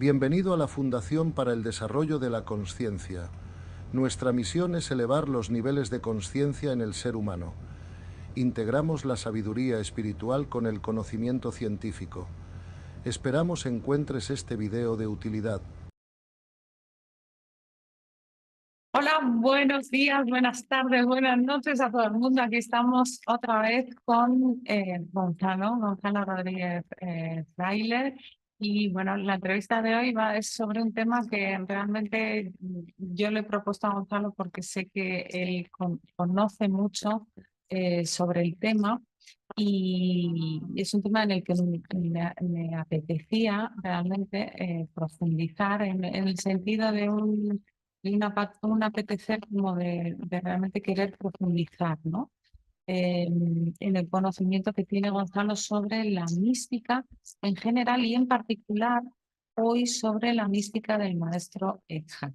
Bienvenido a la Fundación para el Desarrollo de la Consciencia. Nuestra misión es elevar los niveles de consciencia en el ser humano. Integramos la sabiduría espiritual con el conocimiento científico. Esperamos encuentres este video de utilidad. Hola, buenos días, buenas tardes, buenas noches a todo el mundo. Aquí estamos otra vez con Gonzalo Rodríguez Fraile. Y bueno, la entrevista de hoy es sobre un tema que realmente yo le he propuesto a Gonzalo porque sé que él conoce mucho sobre el tema. Y es un tema en el que me apetecía realmente profundizar en el sentido de un apetecer como de realmente querer profundizar, ¿no? En el conocimiento que tiene Gonzalo sobre la mística en general y en particular hoy sobre la mística del maestro Eckhart.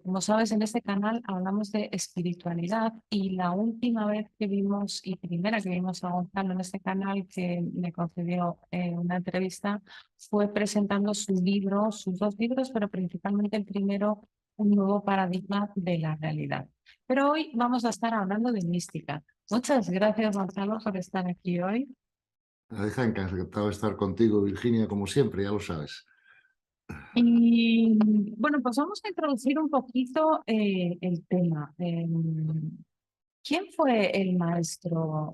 Como sabes, en este canal hablamos de espiritualidad y la última vez que vimos y primera que vimos a Gonzalo en este canal que me concedió una entrevista fue presentando su libro, sus dos libros, pero principalmente el primero, Un nuevo paradigma de la realidad. Pero hoy vamos a estar hablando de mística. Muchas gracias, Gonzalo, por estar aquí hoy. Deja encantado de estar contigo, Virginia, como siempre, ya lo sabes. Y bueno, pues vamos a introducir un poquito el tema. ¿Quién fue el maestro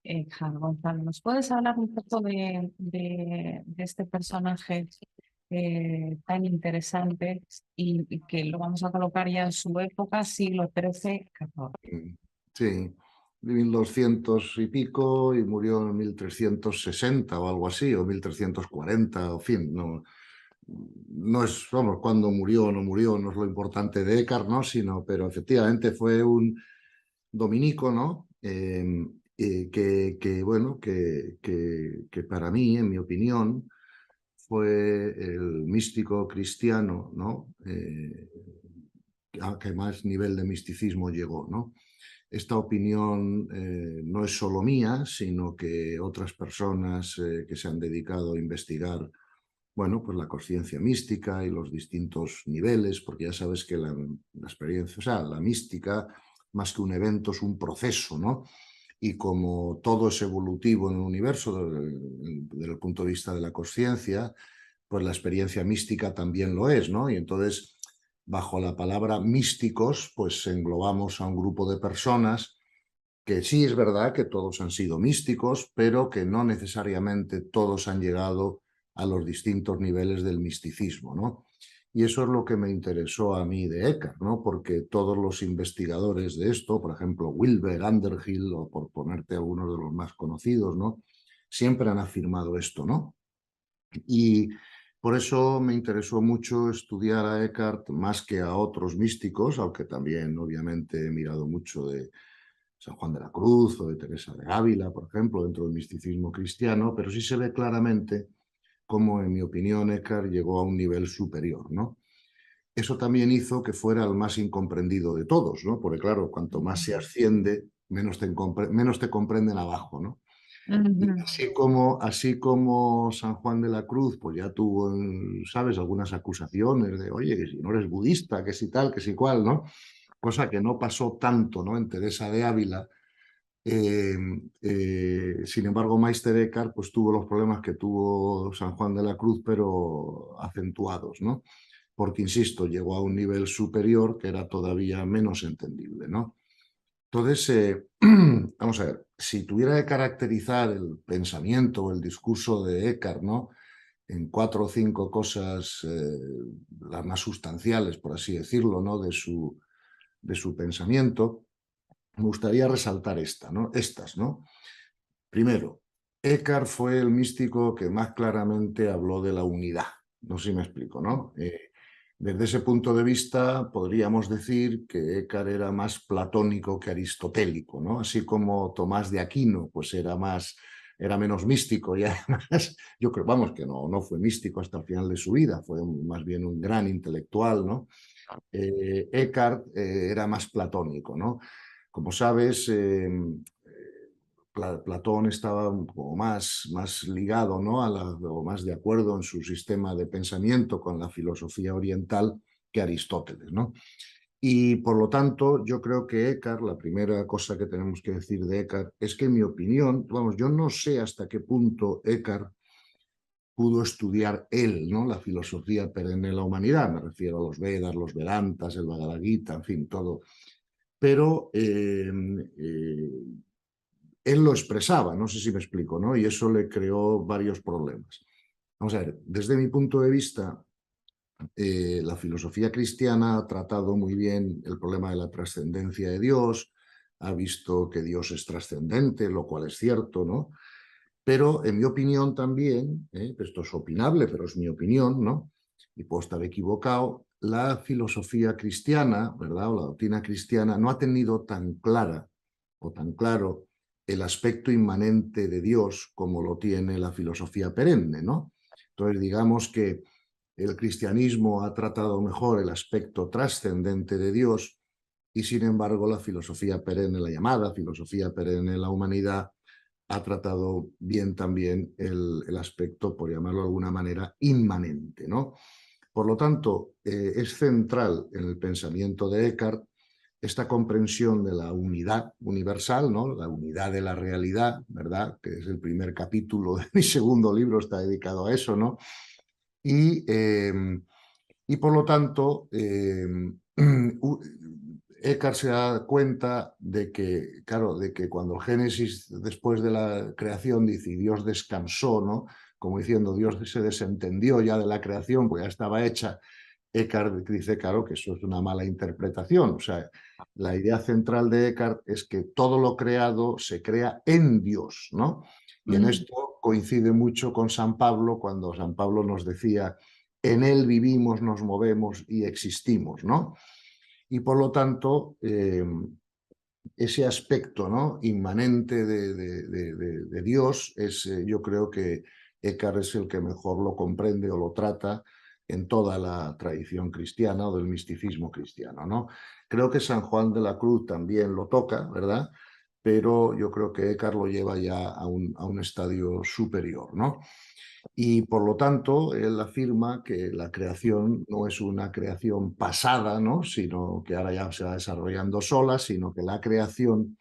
Eckhart, Gonzalo? ¿Nos puedes hablar un poco de este personaje tan interesante y que lo vamos a colocar ya en su época, siglo XIII-XIV? Sí, 1200 y pico y murió en 1360 o algo así, o 1340, en fin, no es, vamos, cuándo murió o no murió, no es lo importante de Eckhart, ¿no? Pero efectivamente fue un dominico, ¿no? Bueno, que para mí, en mi opinión, fue el místico cristiano, ¿no? A que más nivel de misticismo llegó, ¿no? Esta opinión no es solo mía, sino que otras personas que se han dedicado a investigar, bueno, pues la conciencia mística y los distintos niveles, porque ya sabes que la experiencia, o sea, la mística, más que un evento, es un proceso, ¿no? Y como todo es evolutivo en el universo desde el punto de vista de la conciencia, pues la experiencia mística también lo es, ¿no? Y entonces, bajo la palabra místicos, pues englobamos a un grupo de personas que sí es verdad que todos han sido místicos, pero que no necesariamente todos han llegado a los distintos niveles del misticismo, ¿no? Y eso es lo que me interesó a mí de Eckhart, ¿no? Porque todos los investigadores de esto, por ejemplo, Wilber, Underhill, o por ponerte algunos de los más conocidos, ¿no? Siempre han afirmado esto, ¿no? Y por eso me interesó mucho estudiar a Eckhart más que a otros místicos, aunque también obviamente he mirado mucho de San Juan de la Cruz o de Teresa de Ávila, por ejemplo, dentro del misticismo cristiano, pero sí se ve claramente cómo, en mi opinión, Eckhart llegó a un nivel superior, ¿no? Eso también hizo que fuera el más incomprendido de todos, ¿no? Porque claro, cuanto más se asciende, menos te comprenden abajo, ¿no? Y así como San Juan de la Cruz, pues ya tuvo, ¿sabes?, algunas acusaciones de, oye, que si no eres budista, que si tal, que si cual, ¿no? Cosa que no pasó tanto, ¿no?, en Teresa de Ávila. Sin embargo, Meister Eckhart pues tuvo los problemas que tuvo San Juan de la Cruz, pero acentuados, ¿no? Porque, insisto, llegó a un nivel superior que era todavía menos entendible, ¿no? Entonces, vamos a ver, si tuviera que caracterizar el pensamiento o el discurso de Eckhart, ¿no?, en 4 o 5 cosas, las más sustanciales, por así decirlo, ¿no?, de su pensamiento, me gustaría resaltar estas, ¿no? Primero, Eckhart fue el místico que más claramente habló de la unidad. No sé si me explico, ¿no? Desde ese punto de vista, podríamos decir que Eckhart era más platónico que aristotélico, ¿no? Así como Tomás de Aquino, pues era menos místico y además, yo creo, vamos, que no fue místico hasta el final de su vida, fue más bien un gran intelectual, ¿no? Eckhart era más platónico, ¿no? Como sabes, Platón estaba como más ligado, ¿no? o más de acuerdo en su sistema de pensamiento con la filosofía oriental que Aristóteles, ¿no? Y por lo tanto, yo creo que Eckhart, la primera cosa que tenemos que decir de Eckhart es que en mi opinión, vamos, yo no sé hasta qué punto Eckhart pudo estudiar él, ¿no? La filosofía perenne de la humanidad, me refiero a los Vedas, los Vedantas, el Bhagavad Gita, en fin, todo. Pero él lo expresaba, no sé si me explico, ¿no? Y eso le creó varios problemas. Vamos a ver, desde mi punto de vista, la filosofía cristiana ha tratado muy bien el problema de la trascendencia de Dios, ha visto que Dios es trascendente, lo cual es cierto, ¿no? Pero en mi opinión también, esto es opinable, pero es mi opinión, ¿no? Y puedo estar equivocado, la filosofía cristiana, ¿verdad? O la doctrina cristiana no ha tenido tan clara o tan claro el aspecto inmanente de Dios como lo tiene la filosofía perenne, ¿no? Entonces, digamos que el cristianismo ha tratado mejor el aspecto trascendente de Dios y, sin embargo, la filosofía perenne, la llamada filosofía perenne de la humanidad, ha tratado bien también el aspecto, por llamarlo de alguna manera, inmanente, ¿no? Por lo tanto, es central en el pensamiento de Eckhart esta comprensión de la unidad universal, ¿no? La unidad de la realidad, ¿verdad? Que es el primer capítulo de mi segundo libro, está dedicado a eso, ¿no? Y por lo tanto, Eckhart se da cuenta de que, claro, de que cuando el Génesis, después de la creación, dice, y Dios descansó, ¿no? Como diciendo, Dios se desentendió ya de la creación, pues ya estaba hecha. Eckhart dice, claro, que eso es una mala interpretación. O sea, la idea central de Eckhart es que todo lo creado se crea en Dios, ¿no? Y en esto coincide mucho con San Pablo, cuando San Pablo nos decía, en él vivimos, nos movemos y existimos, ¿no? Y por lo tanto, ese aspecto, ¿no? Inmanente de Dios es, yo creo que Eckhart es el que mejor lo comprende o lo trata en toda la tradición cristiana o del misticismo cristiano, ¿no? Creo que San Juan de la Cruz también lo toca, ¿verdad? Pero yo creo que Eckhart lo lleva ya a un estadio superior, ¿no? Y por lo tanto, él afirma que la creación no es una creación pasada, ¿no? Sino que ahora ya se va desarrollando sola, sino que la creación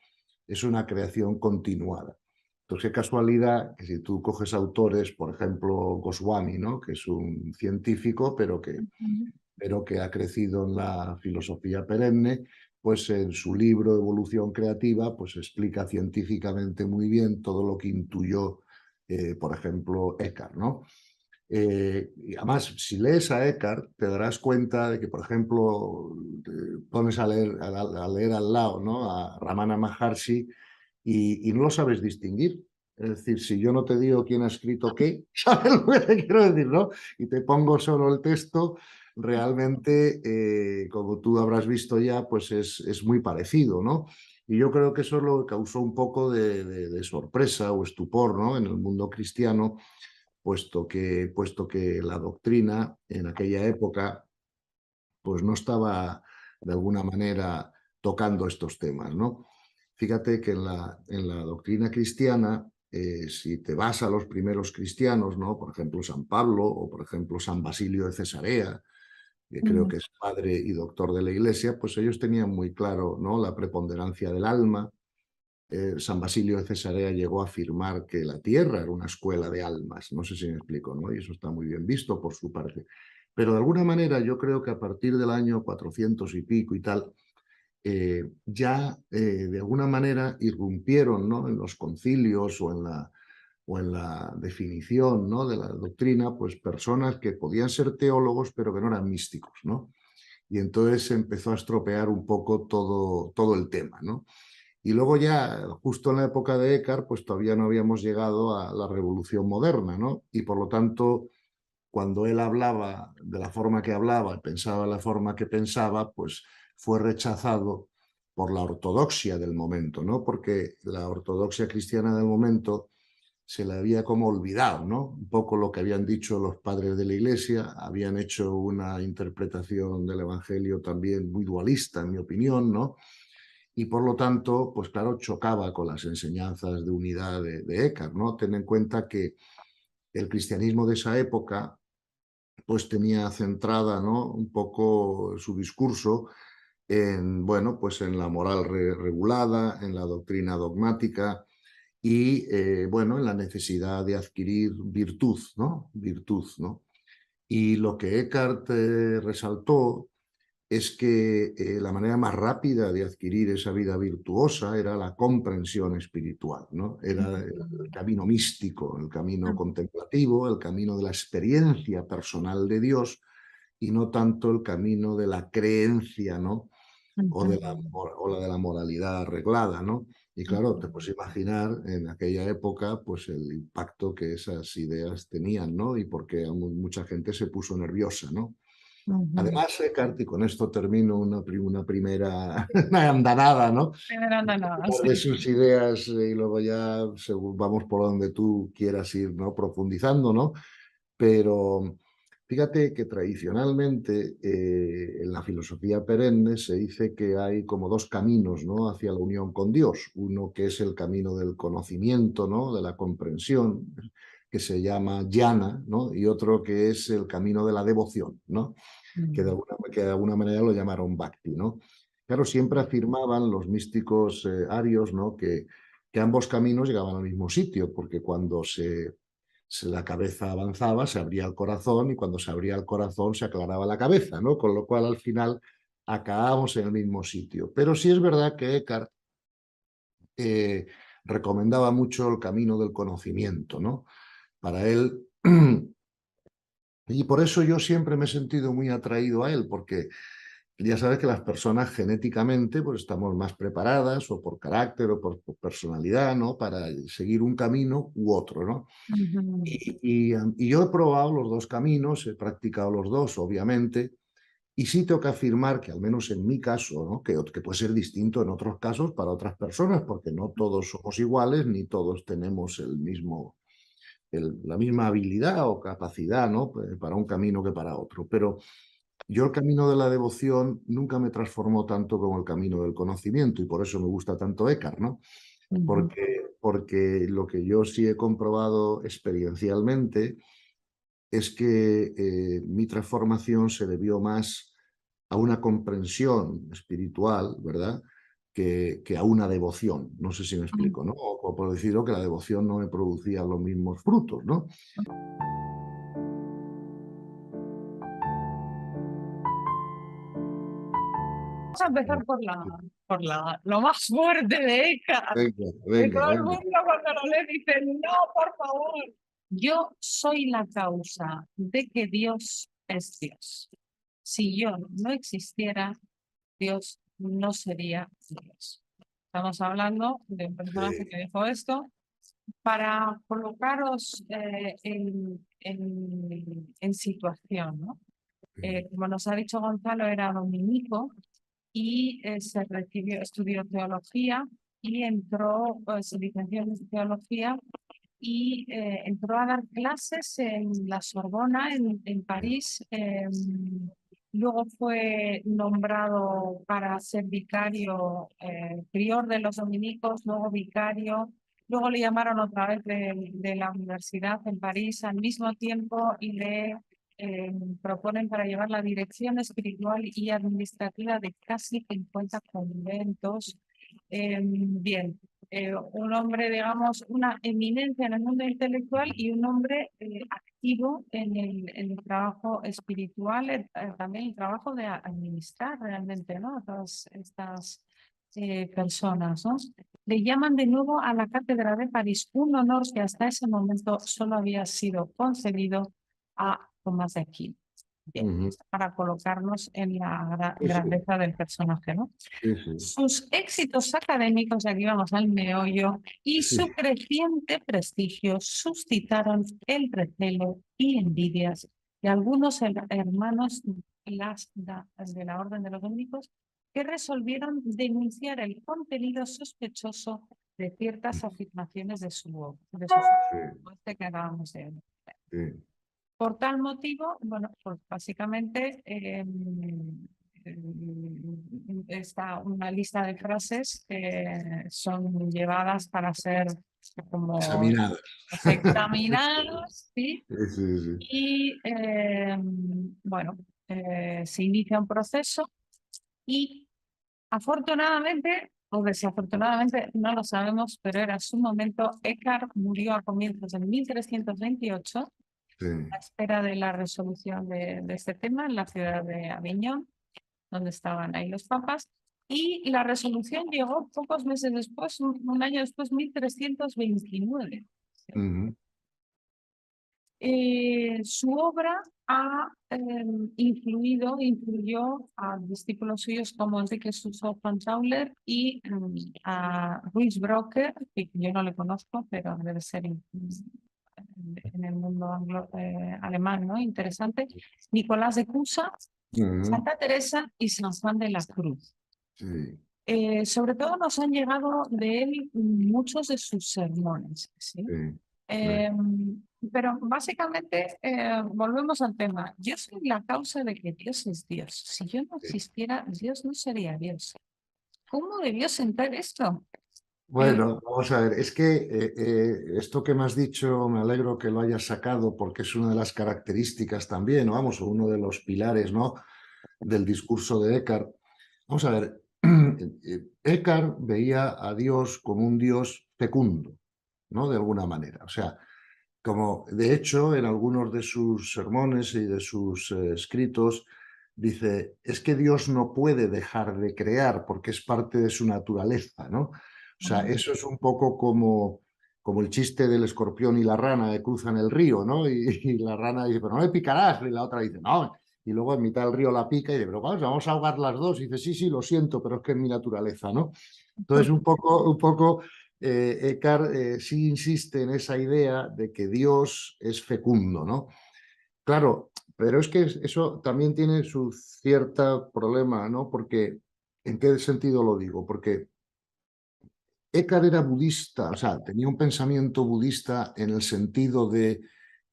es una creación continuada. Entonces, qué casualidad que si tú coges autores, por ejemplo, Goswami, ¿no? Que es un científico, pero que ha crecido en la filosofía perenne, pues en su libro Evolución Creativa, pues explica científicamente muy bien todo lo que intuyó, por ejemplo, Eckhart, ¿no? Y además, si lees a Eckhart, te darás cuenta de que, por ejemplo, te pones a leer al lado, ¿no? A Ramana Maharshi y no lo sabes distinguir. Es decir, si yo no te digo quién ha escrito qué, ¿sabes lo que te quiero decir, no? Y te pongo solo el texto, realmente, como tú habrás visto ya, pues es muy parecido, ¿no? Y yo creo que eso es lo que causó un poco de sorpresa o estupor, ¿no? En el mundo cristiano, puesto que la doctrina en aquella época pues no estaba de alguna manera tocando estos temas, ¿no? Fíjate que en la doctrina cristiana, si te vas a los primeros cristianos, ¿no? Por ejemplo, San Pablo o por ejemplo San Basilio de Cesarea, que creo que es padre y doctor de la Iglesia, pues ellos tenían muy claro, ¿no? La preponderancia del alma. San Basilio de Cesarea llegó a afirmar que la tierra era una escuela de almas, no sé si me explico, ¿no? Y eso está muy bien visto por su parte. Pero de alguna manera yo creo que a partir del año 400 y pico y tal, ya de alguna manera irrumpieron, ¿no? En los concilios o en la definición, ¿no? De la doctrina, pues personas que podían ser teólogos pero que no eran místicos, ¿no? Y entonces se empezó a estropear un poco todo el tema, ¿no? Y luego ya, justo en la época de Eckhart, pues todavía no habíamos llegado a la revolución moderna, ¿no? Y por lo tanto, cuando él hablaba de la forma que hablaba, pensaba de la forma que pensaba, pues fue rechazado por la ortodoxia del momento, ¿no? Porque la ortodoxia cristiana del momento se le había como olvidado, ¿no? Un poco lo que habían dicho los padres de la Iglesia, habían hecho una interpretación del Evangelio también muy dualista, en mi opinión, ¿no? y por lo tanto, pues claro, chocaba con las enseñanzas de unidad de Eckhart, ¿no? Ten en cuenta que el cristianismo de esa época pues tenía centrada, ¿no?, un poco su discurso en, bueno, pues en la moral regulada, en la doctrina dogmática y, bueno, en la necesidad de adquirir virtud, ¿no? Virtud, ¿no? Y lo que Eckhart resaltó es que la manera más rápida de adquirir esa vida virtuosa era la comprensión espiritual, ¿no? Era el camino místico, el camino contemplativo, el camino de la experiencia personal de Dios y no tanto el camino de la creencia, ¿no? O la de la moralidad arreglada, ¿no? Y claro, te puedes imaginar en aquella época pues el impacto que esas ideas tenían, ¿no? Y por qué mucha gente se puso nerviosa, ¿no? Además, Eckhart, y con esto termino una primera una andanada, ¿no? De sus ideas y luego ya vamos por donde tú quieras ir, ¿no? Profundizando, ¿no? Pero fíjate que tradicionalmente en la filosofía perenne se dice que hay como dos caminos, ¿no?, hacia la unión con Dios. Uno que es el camino del conocimiento, ¿no?, de la comprensión, que se llama jnana, ¿no?, y otro que es el camino de la devoción, ¿no?, que de alguna manera lo llamaron bhakti, ¿no? Claro, siempre afirmaban los místicos arios, ¿no?, que ambos caminos llegaban al mismo sitio, porque cuando la cabeza avanzaba, se abría el corazón, y cuando se abría el corazón se aclaraba la cabeza, ¿no? Con lo cual al final acabamos en el mismo sitio. Pero sí es verdad que Eckhart recomendaba mucho el camino del conocimiento, ¿no? Para él, y por eso yo siempre me he sentido muy atraído a él, porque ya sabes que las personas genéticamente pues estamos más preparadas, o por carácter o por personalidad, ¿no?, para seguir un camino u otro, ¿no? Y yo he probado los dos caminos, he practicado los dos, obviamente, y sí tengo que afirmar que, al menos en mi caso, ¿no?, que puede ser distinto en otros casos para otras personas, porque no todos somos iguales, ni todos tenemos la misma habilidad o capacidad, ¿no?, para un camino que para otro. Pero yo el camino de la devoción nunca me transformó tanto como el camino del conocimiento, y por eso me gusta tanto Eckhart, ¿no? Porque lo que yo sí he comprobado experiencialmente es que mi transformación se debió más a una comprensión espiritual, ¿verdad?, que a una devoción. No sé si me explico, ¿no? O por decirlo, que la devoción no me producía los mismos frutos, ¿no? Vamos a empezar por lo más fuerte de Eckhart. Venga, Que venga, todo el venga. mundo cuando lo lee dice, no, por favor. Yo soy la causa de que Dios es Dios. Si yo no existiera, Dios no sería Dios. Estamos hablando de un personaje que dijo esto para colocaros en situación, ¿no? Como nos ha dicho Gonzalo, era dominico y estudió teología y se licenció en teología y entró a dar clases en la Sorbona, en París. Luego fue nombrado para ser vicario, prior de los dominicos, luego vicario. Luego le llamaron otra vez de la universidad en París al mismo tiempo y le proponen para llevar la dirección espiritual y administrativa de casi 50 conventos. Bien, un hombre, digamos, una eminencia en el mundo intelectual y un hombre activo en el trabajo espiritual, también el trabajo de administrar realmente, ¿no?, a todas estas personas, ¿no? Le llaman de nuevo a la Cátedra de París, un honor que hasta ese momento solo había sido concedido a Tomás de Aquino. Bien, para colocarnos en la grandeza del personaje, ¿no? Sí, sí. Sus éxitos académicos, aquí vamos al meollo, y su creciente prestigio suscitaron el recelo y envidias de algunos hermanos de la Orden de los Dominicos, que resolvieron denunciar el contenido sospechoso de ciertas afirmaciones de su que acabamos de ver. Por tal motivo, bueno, pues básicamente está una lista de frases que son llevadas para ser como Examinadas. examinadas, ¿sí? Sí, sí, sí. Y bueno, se inicia un proceso y afortunadamente o desafortunadamente, no lo sabemos, pero era su momento. Eckhart murió a comienzos de 1328 Sí. a espera de la resolución de este tema en la ciudad de Aviñón, donde estaban ahí los papas. Y la resolución llegó pocos meses después, un año después, 1329. Ujú. Su obra ha influyó a discípulos suyos como Enrique Suso von Tauler y a Ruiz Brocker, que yo no le conozco, pero debe ser en el mundo alemán, ¿no? Interesante. Nicolás de Cusa, Ujú. Santa Teresa y San Juan de la Cruz. Sí. Sobre todo nos han llegado de él muchos de sus sermones, ¿sí? Sí. Pero básicamente volvemos al tema. Yo soy la causa de que Dios es Dios. Si yo no existiera, Dios no sería Dios. ¿Cómo debió sentar esto? Bueno, vamos a ver, es que esto que me has dicho, me alegro que lo hayas sacado porque es una de las características también, o vamos, uno de los pilares, ¿no?, del discurso de Eckhart. Vamos a ver, Eckhart veía a Dios como un Dios fecundo, ¿no?, de alguna manera. O sea, como de hecho en algunos de sus sermones y de sus escritos dice, es que Dios no puede dejar de crear porque es parte de su naturaleza, ¿no? O sea, eso es un poco como el chiste del escorpión y la rana que cruzan el río, ¿no? Y la rana dice, pero no le picarás. Y la otra dice, no. Y luego en mitad del río la pica y dice, pero vamos a ahogar las dos. Y dice, sí, sí, lo siento, pero es que es mi naturaleza, ¿no? Entonces, un poco Eckhart sí insiste en esa idea de que Dios es fecundo, ¿no? Claro, pero es que eso también tiene su cierto problema, ¿no? Porque, ¿en qué sentido lo digo? Porque Eckhart era budista, o sea, tenía un pensamiento budista en el sentido de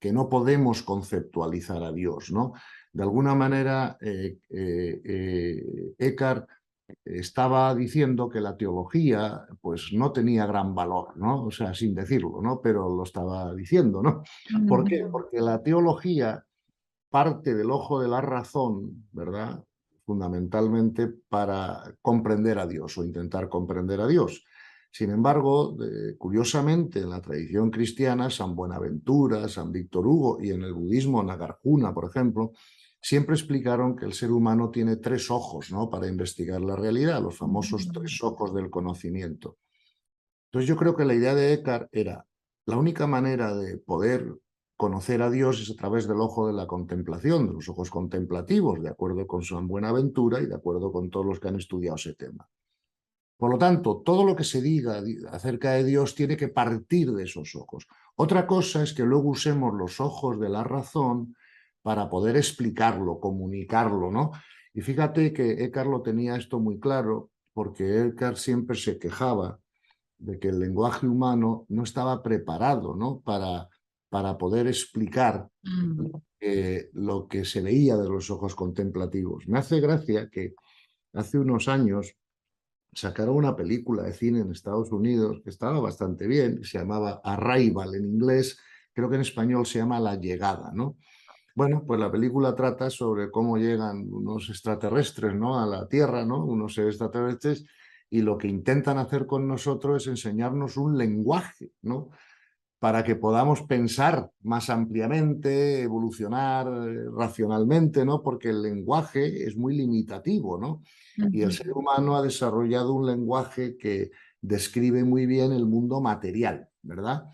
que no podemos conceptualizar a Dios, ¿no? De alguna manera, Eckhart estaba diciendo que la teología pues no tenía gran valor, ¿no? O sea, sin decirlo, ¿no? Pero lo estaba diciendo, ¿no? ¿Por qué? Porque la teología parte del ojo de la razón, ¿verdad? Fundamentalmente para comprender a Dios o intentar comprender a Dios. Sin embargo, curiosamente, en la tradición cristiana, San Buenaventura, San Víctor Hugo y en el budismo, Nagarjuna, por ejemplo, siempre explicaron que el ser humano tiene tres ojos, ¿no?, para investigar la realidad, los famosos tres ojos del conocimiento. Entonces yo creo que la idea de Eckhart era la única manera de poder conocer a Dios es a través del ojo de la contemplación, de los ojos contemplativos, de acuerdo con San Buenaventura y de acuerdo con todos los que han estudiado ese tema. Por lo tanto, todo lo que se diga acerca de Dios tiene que partir de esos ojos. Otra cosa es que luego usemos los ojos de la razón para poder explicarlo, comunicarlo, ¿no? Y fíjate que Eckhart lo tenía esto muy claro, porque Eckhart siempre se quejaba de que el lenguaje humano no estaba preparado, ¿no?, para poder explicar lo que se veía de los ojos contemplativos. Me hace gracia que hace unos años sacaron una película de cine en Estados Unidos que estaba bastante bien, se llamaba Arrival en inglés, creo que en español se llama La Llegada, ¿no? Bueno, pues la película trata sobre cómo llegan unos extraterrestres, ¿no?, a la Tierra, ¿no?, unos extraterrestres, y lo que intentan hacer con nosotros es enseñarnos un lenguaje, ¿no?, para que podamos pensar más ampliamente, evolucionar racionalmente, ¿no?, porque el lenguaje es muy limitativo, ¿no? Y el ser humano ha desarrollado un lenguaje que describe muy bien el mundo material, ¿verdad?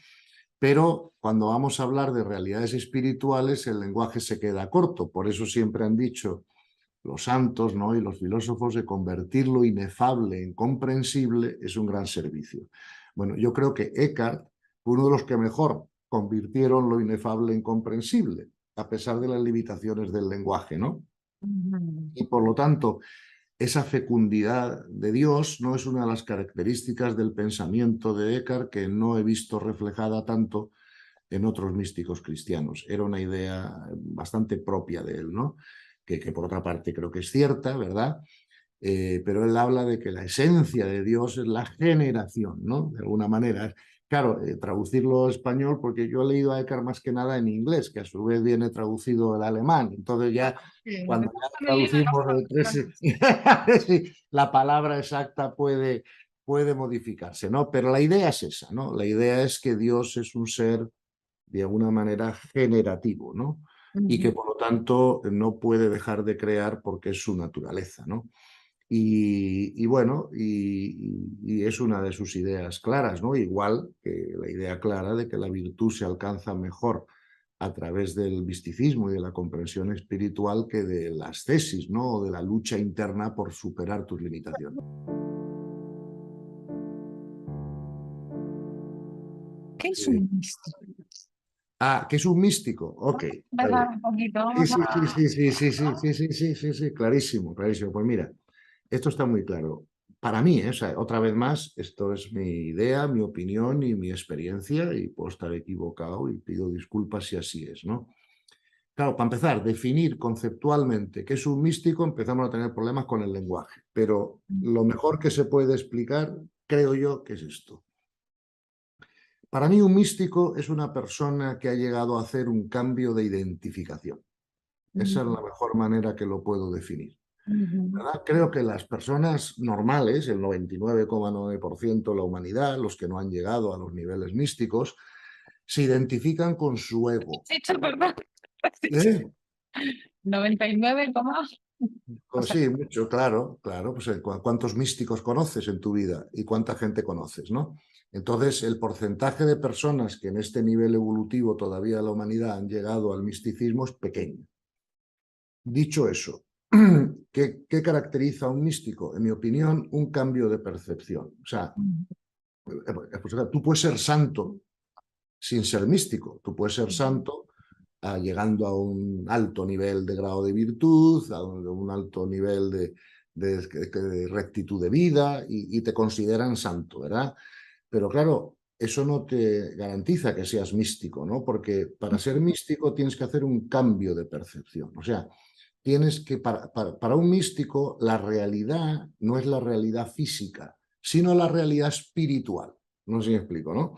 Pero cuando vamos a hablar de realidades espirituales, el lenguaje se queda corto. Por eso siempre han dicho los santos, ¿no?, y los filósofos, de convertir lo inefable en comprensible es un gran servicio. Bueno, yo creo que Eckhart fue uno de los que mejor convirtieron lo inefable en comprensible, a pesar de las limitaciones del lenguaje, ¿no? Y por lo tanto, esa fecundidad de Dios no es una de las características del pensamiento de Eckhart que no he visto reflejada tanto en otros místicos cristianos. Era una idea bastante propia de él, ¿no? que por otra parte creo que es cierta, ¿verdad? Pero él habla de que la esencia de Dios es la generación, ¿no? De alguna manera. Claro, traducirlo a español, porque yo he leído a Eckhart más que nada en inglés, que a su vez viene traducido del alemán. Entonces ya, Sí, cuando después ya con el libro traducimos nos el tres, sí, la palabra exacta puede modificarse, ¿no? Pero la idea es esa, ¿no? La idea es que Dios es un ser, de alguna manera, generativo, ¿no? Y que, por lo tanto, no puede dejar de crear porque es su naturaleza, ¿no? Y bueno, y es una de sus ideas claras, ¿no? Igual que la idea clara de que la virtud se alcanza mejor a través del misticismo y de la comprensión espiritual que de las tesis, ¿no? O de la lucha interna por superar tus limitaciones. ¿Qué es un místico? Que es un místico. Ok. Empezar un poquito, Sí, vamos sí, a... sí, sí, sí, sí, sí, sí, sí, sí, sí, clarísimo, clarísimo. Pues mira, esto está muy claro. Para mí, o sea, otra vez más, esto es mi idea, mi opinión y mi experiencia, y puedo estar equivocado y pido disculpas si así es, ¿no? Claro, para empezar, definir conceptualmente qué es un místico, empezamos a tener problemas con el lenguaje, pero lo mejor que se puede explicar, creo yo, que es esto. Para mí, un místico es una persona que ha llegado a hacer un cambio de identificación. Esa es la mejor manera que lo puedo definir. ¿Verdad? Creo que las personas normales, el 99,9% de la humanidad, los que no han llegado a los niveles místicos, se identifican con su ego. Sí, perdón. ¿Eh? 99, o sea, Sí, mucho, claro, claro. Pues, ¿cuántos místicos conoces en tu vida y cuánta gente conoces, ¿no? Entonces, el porcentaje de personas que en este nivel evolutivo todavía de la humanidad han llegado al misticismo es pequeño. Dicho eso, ¿qué caracteriza a un místico? En mi opinión, un cambio de percepción. O sea, pues, tú puedes ser santo sin ser místico. Tú puedes ser santo llegando a un alto nivel de grado de virtud, a un alto nivel de rectitud de vida y te consideran santo, ¿verdad? Pero claro, eso no te garantiza que seas místico, ¿no? Porque para ser místico tienes que hacer un cambio de percepción. O sea, tienes que, para un místico, la realidad no es la realidad física, sino la realidad espiritual. No sé si me explico, ¿no?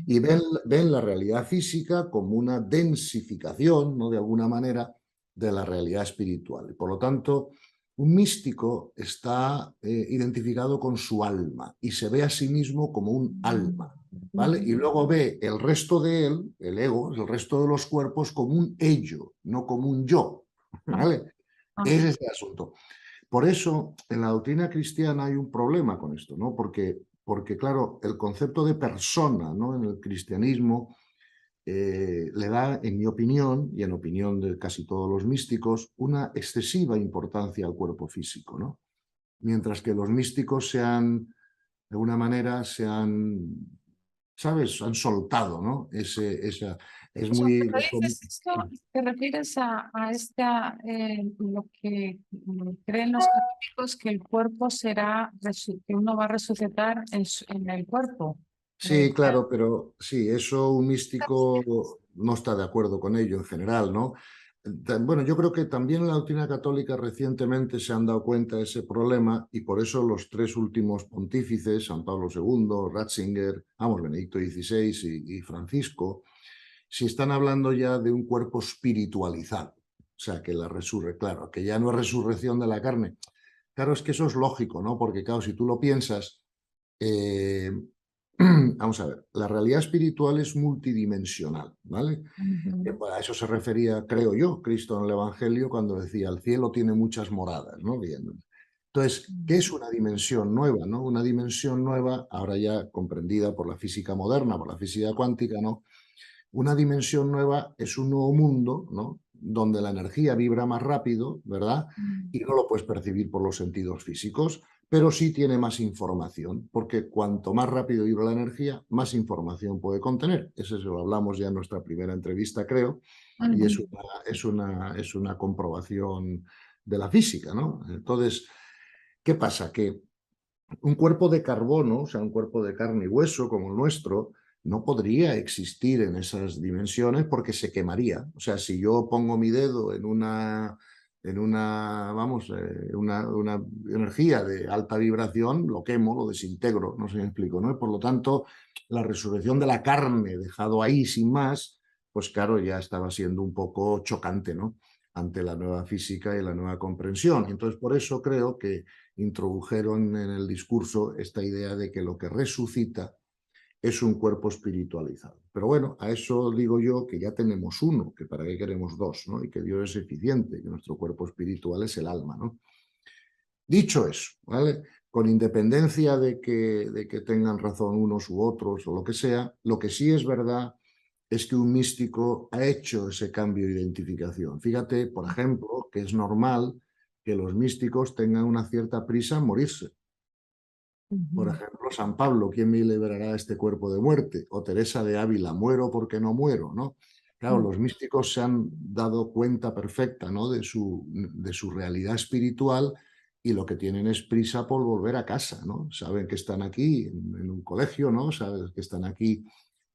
Y ven la realidad física como una densificación, ¿no? De alguna manera, de la realidad espiritual. Y por lo tanto, un místico está identificado con su alma y se ve a sí mismo como un alma, ¿vale? Y luego ve el resto de él, el ego, el resto de los cuerpos, como un ello, no como un yo, ¿vale? Ese es el asunto. Por eso, en la doctrina cristiana hay un problema con esto, ¿no? Porque claro, el concepto de persona, ¿no? En el cristianismo le da, en mi opinión, y en opinión de casi todos los místicos, una excesiva importancia al cuerpo físico, ¿no? Mientras que los místicos de alguna manera, ¿sabes? Han soltado, ¿no? Es cuando muy... dices esto, te refieres a esta, lo que creen los católicos, que el cuerpo será, que uno va a resucitar en el cuerpo. Sí, claro, pero sí, eso un místico no está de acuerdo con ello en general, ¿no? Bueno, yo creo que también en la doctrina católica recientemente se han dado cuenta de ese problema y por eso los tres últimos pontífices, San Pablo II, Ratzinger, Benedicto XVI y Francisco, si están hablando ya de un cuerpo espiritualizado. O sea, que claro, que ya no es resurrección de la carne. Claro, es que eso es lógico, ¿no? Porque claro, si tú lo piensas, eh, vamos a ver, la realidad espiritual es multidimensional, ¿vale? A eso se refería, creo yo, Cristo en el Evangelio cuando decía, el cielo tiene muchas moradas, ¿no? Entonces, ¿qué es una dimensión nueva, ¿no? Una dimensión nueva, ahora ya comprendida por la física moderna, por la física cuántica, ¿no? Una dimensión nueva es un nuevo mundo, ¿no? Donde la energía vibra más rápido, ¿verdad? Y no lo puedes percibir por los sentidos físicos, pero sí tiene más información, porque cuanto más rápido vibra la energía, más información puede contener. Eso lo hablamos ya en nuestra primera entrevista, creo, y es una comprobación de la física, ¿no? Entonces, ¿qué pasa? Que un cuerpo de carbono, o sea, un cuerpo de carne y hueso como el nuestro, no podría existir en esas dimensiones porque se quemaría. O sea, si yo pongo mi dedo en una, vamos, una energía de alta vibración, lo quemo, lo desintegro, no sé si me explico, ¿no? Y por lo tanto, la resurrección de la carne dejado ahí sin más, pues claro, ya estaba siendo un poco chocante, ¿no? Ante la nueva física y la nueva comprensión. Entonces, por eso creo que introdujeron en el discurso esta idea de que lo que resucita es un cuerpo espiritualizado. Pero bueno, a eso digo yo que ya tenemos uno, que para qué queremos dos, ¿no? Y que Dios es eficiente, que nuestro cuerpo espiritual es el alma, ¿no? Dicho eso, ¿vale? Con independencia de que tengan razón unos u otros o lo que sea, lo que sí es verdad es que un místico ha hecho ese cambio de identificación. Fíjate, por ejemplo, que es normal que los místicos tengan una cierta prisa en morirse. Por ejemplo, San Pablo, ¿quién me liberará de este cuerpo de muerte? O Teresa de Ávila, muero porque no muero, ¿no? Claro, los místicos se han dado cuenta perfecta, ¿no? de su realidad espiritual y lo que tienen es prisa por volver a casa, ¿no? Saben que están aquí en un colegio, ¿no? Saben que están aquí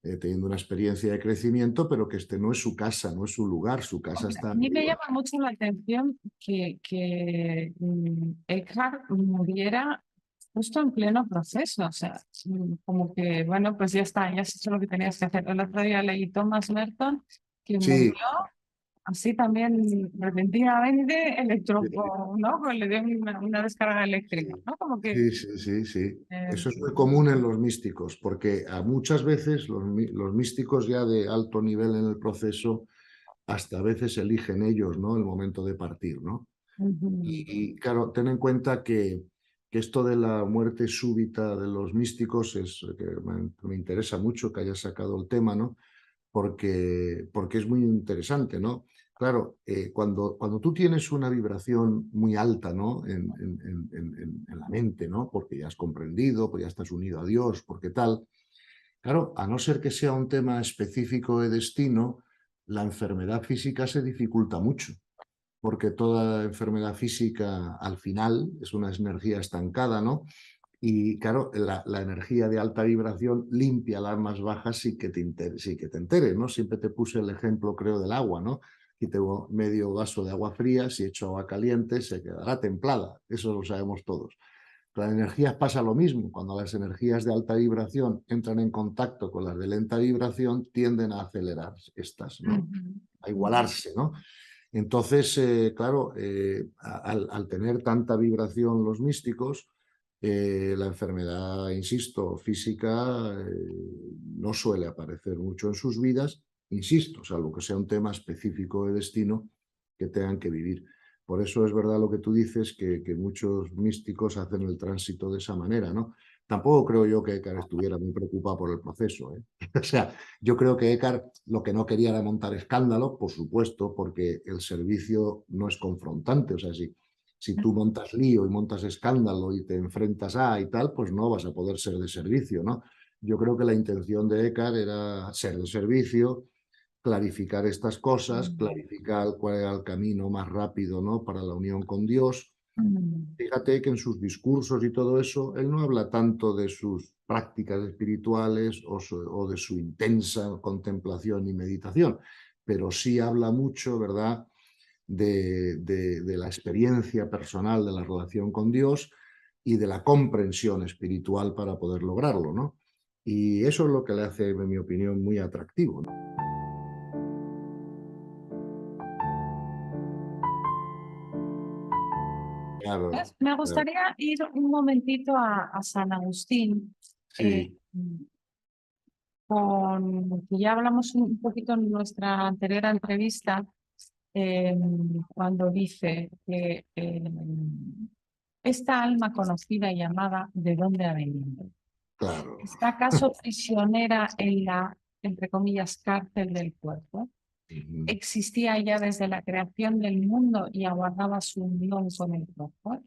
teniendo una experiencia de crecimiento, pero que este no es su casa, no es su lugar, su casa Hombre, está a mí me arriba. llama mucho la atención que Eckhart muriera justo en pleno proceso, o sea, como que, bueno, pues ya está, ya has hecho lo que tenías que hacer. El otro día leí Thomas Merton, que murió Sí, así también repentinamente, ¿no? Pues le dio una descarga eléctrica, sí. ¿no? Como que... Sí, sí, sí, sí. eh, Eso es muy común en los místicos, porque a muchas veces los místicos ya de alto nivel en el proceso, hasta a veces eligen ellos, ¿no? El momento de partir, ¿no? ujú, Claro, ten en cuenta que esto de la muerte súbita de los místicos es que me interesa mucho que hayas sacado el tema, ¿no? Porque es muy interesante, ¿no? Claro, cuando tú tienes una vibración muy alta, ¿no? En la mente, ¿no? Porque ya has comprendido, porque ya estás unido a Dios, porque tal. Claro, a no ser que sea un tema específico de destino, la enfermedad física se dificulta mucho, porque toda enfermedad física al final es una energía estancada, ¿no? Y claro, la energía de alta vibración limpia las más bajas sí que te enteres, ¿no? Siempre te puse el ejemplo, creo, del agua, ¿no? Si tengo medio vaso de agua fría, si echo agua caliente, se quedará templada. Eso lo sabemos todos. Con las energías pasa lo mismo. Cuando las energías de alta vibración entran en contacto con las de lenta vibración, tienden a acelerar estas, ¿no? ujú, A ujú. igualarse, ¿no? Entonces, claro, al tener tanta vibración los místicos, la enfermedad, insisto, física no suele aparecer mucho en sus vidas, insisto, salvo que sea un tema específico de destino que tengan que vivir. Por eso es verdad lo que tú dices, que muchos místicos hacen el tránsito de esa manera, ¿no? Tampoco creo yo que Eckhart estuviera muy preocupado por el proceso, ¿eh? O sea, yo creo que Eckhart lo que no quería era montar escándalo, por supuesto, porque el servicio no es confrontante. O sea, si tú montas lío y montas escándalo y te enfrentas a y tal, pues no vas a poder ser de servicio, ¿no? Yo creo que la intención de Eckhart era ser de servicio, clarificar estas cosas, clarificar cuál era el camino más rápido, ¿no? Para la unión con Dios. Fíjate que en sus discursos y todo eso, él no habla tanto de sus prácticas espirituales o de su intensa contemplación y meditación, pero sí habla mucho, ¿verdad?, de la experiencia personal de la relación con Dios y de la comprensión espiritual para poder lograrlo, ¿no? Y eso es lo que le hace, en mi opinión, muy atractivo, ¿no? Claro, Pues, me claro. gustaría ir un momentito a San Agustín, eh, Sí, con que ya hablamos un poquito en nuestra anterior entrevista, eh, cuando dice que esta alma conocida y llamada, ¿de dónde ha venido? claro. ¿Está acaso prisionera en la, entre comillas, cárcel del cuerpo? ¿Existía ya desde la creación del mundo y aguardaba su unión con el cuerpo?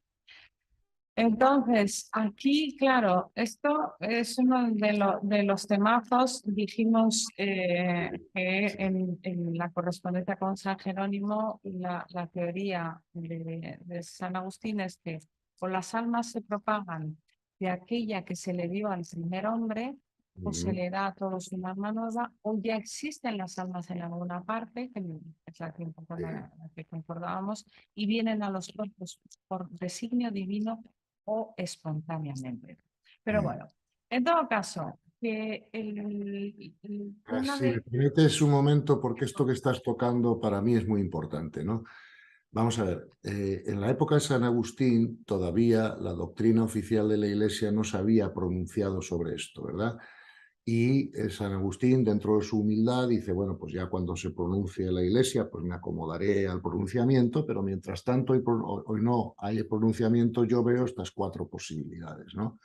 Entonces, aquí, claro, esto es uno de los temazos. Dijimos que en la correspondencia con San Jerónimo, la teoría de San Agustín es que o las almas se propagan de aquella que se le dio al primer hombre, o se le da a todos un alma nueva, o ya existen las almas en alguna parte, que es la que, un poco la que concordábamos, y vienen a los cuerpos por designio divino o espontáneamente. Pero bueno, en todo caso, que una Si me de... permites un momento, porque esto que estás tocando para mí es muy importante, ¿no? Vamos a ver, en la época de San Agustín todavía la doctrina oficial de la Iglesia no se había pronunciado sobre esto, ¿verdad? Y San Agustín, dentro de su humildad, dice, bueno, pues ya cuando se pronuncie la Iglesia, pues me acomodaré al pronunciamiento, pero mientras tanto, hoy no hay pronunciamiento, yo veo estas cuatro posibilidades, ¿no?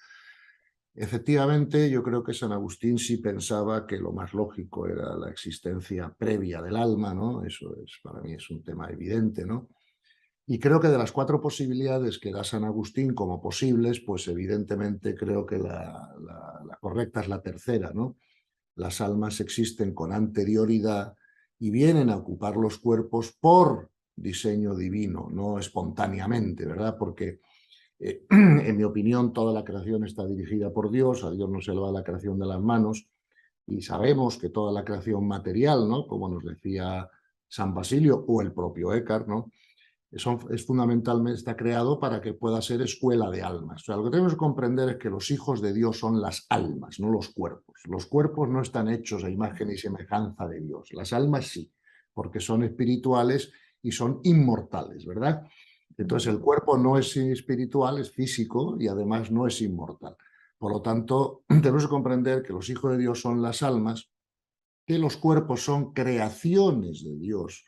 Efectivamente, yo creo que San Agustín sí pensaba que lo más lógico era la existencia previa del alma, ¿no? Eso es, para mí es un tema evidente, ¿no? Y creo que de las cuatro posibilidades que da San Agustín como posibles, pues evidentemente creo que la correcta es la tercera, ¿no? Las almas existen con anterioridad y vienen a ocupar los cuerpos por diseño divino, no espontáneamente, ¿verdad? Porque en mi opinión, toda la creación está dirigida por Dios, a Dios no se le va la creación de las manos, y sabemos que toda la creación material, ¿no? Como nos decía San Basilio o el propio Eckhart, ¿no? Es fundamentalmente, está creado para que pueda ser escuela de almas. O sea, lo que tenemos que comprender es que los hijos de Dios son las almas, no los cuerpos. Los cuerpos no están hechos a imagen y semejanza de Dios. Las almas sí, porque son espirituales y son inmortales, ¿verdad? Entonces el cuerpo no es espiritual, es físico y además no es inmortal. Por lo tanto, tenemos que comprender que los hijos de Dios son las almas, que los cuerpos son creaciones de Dios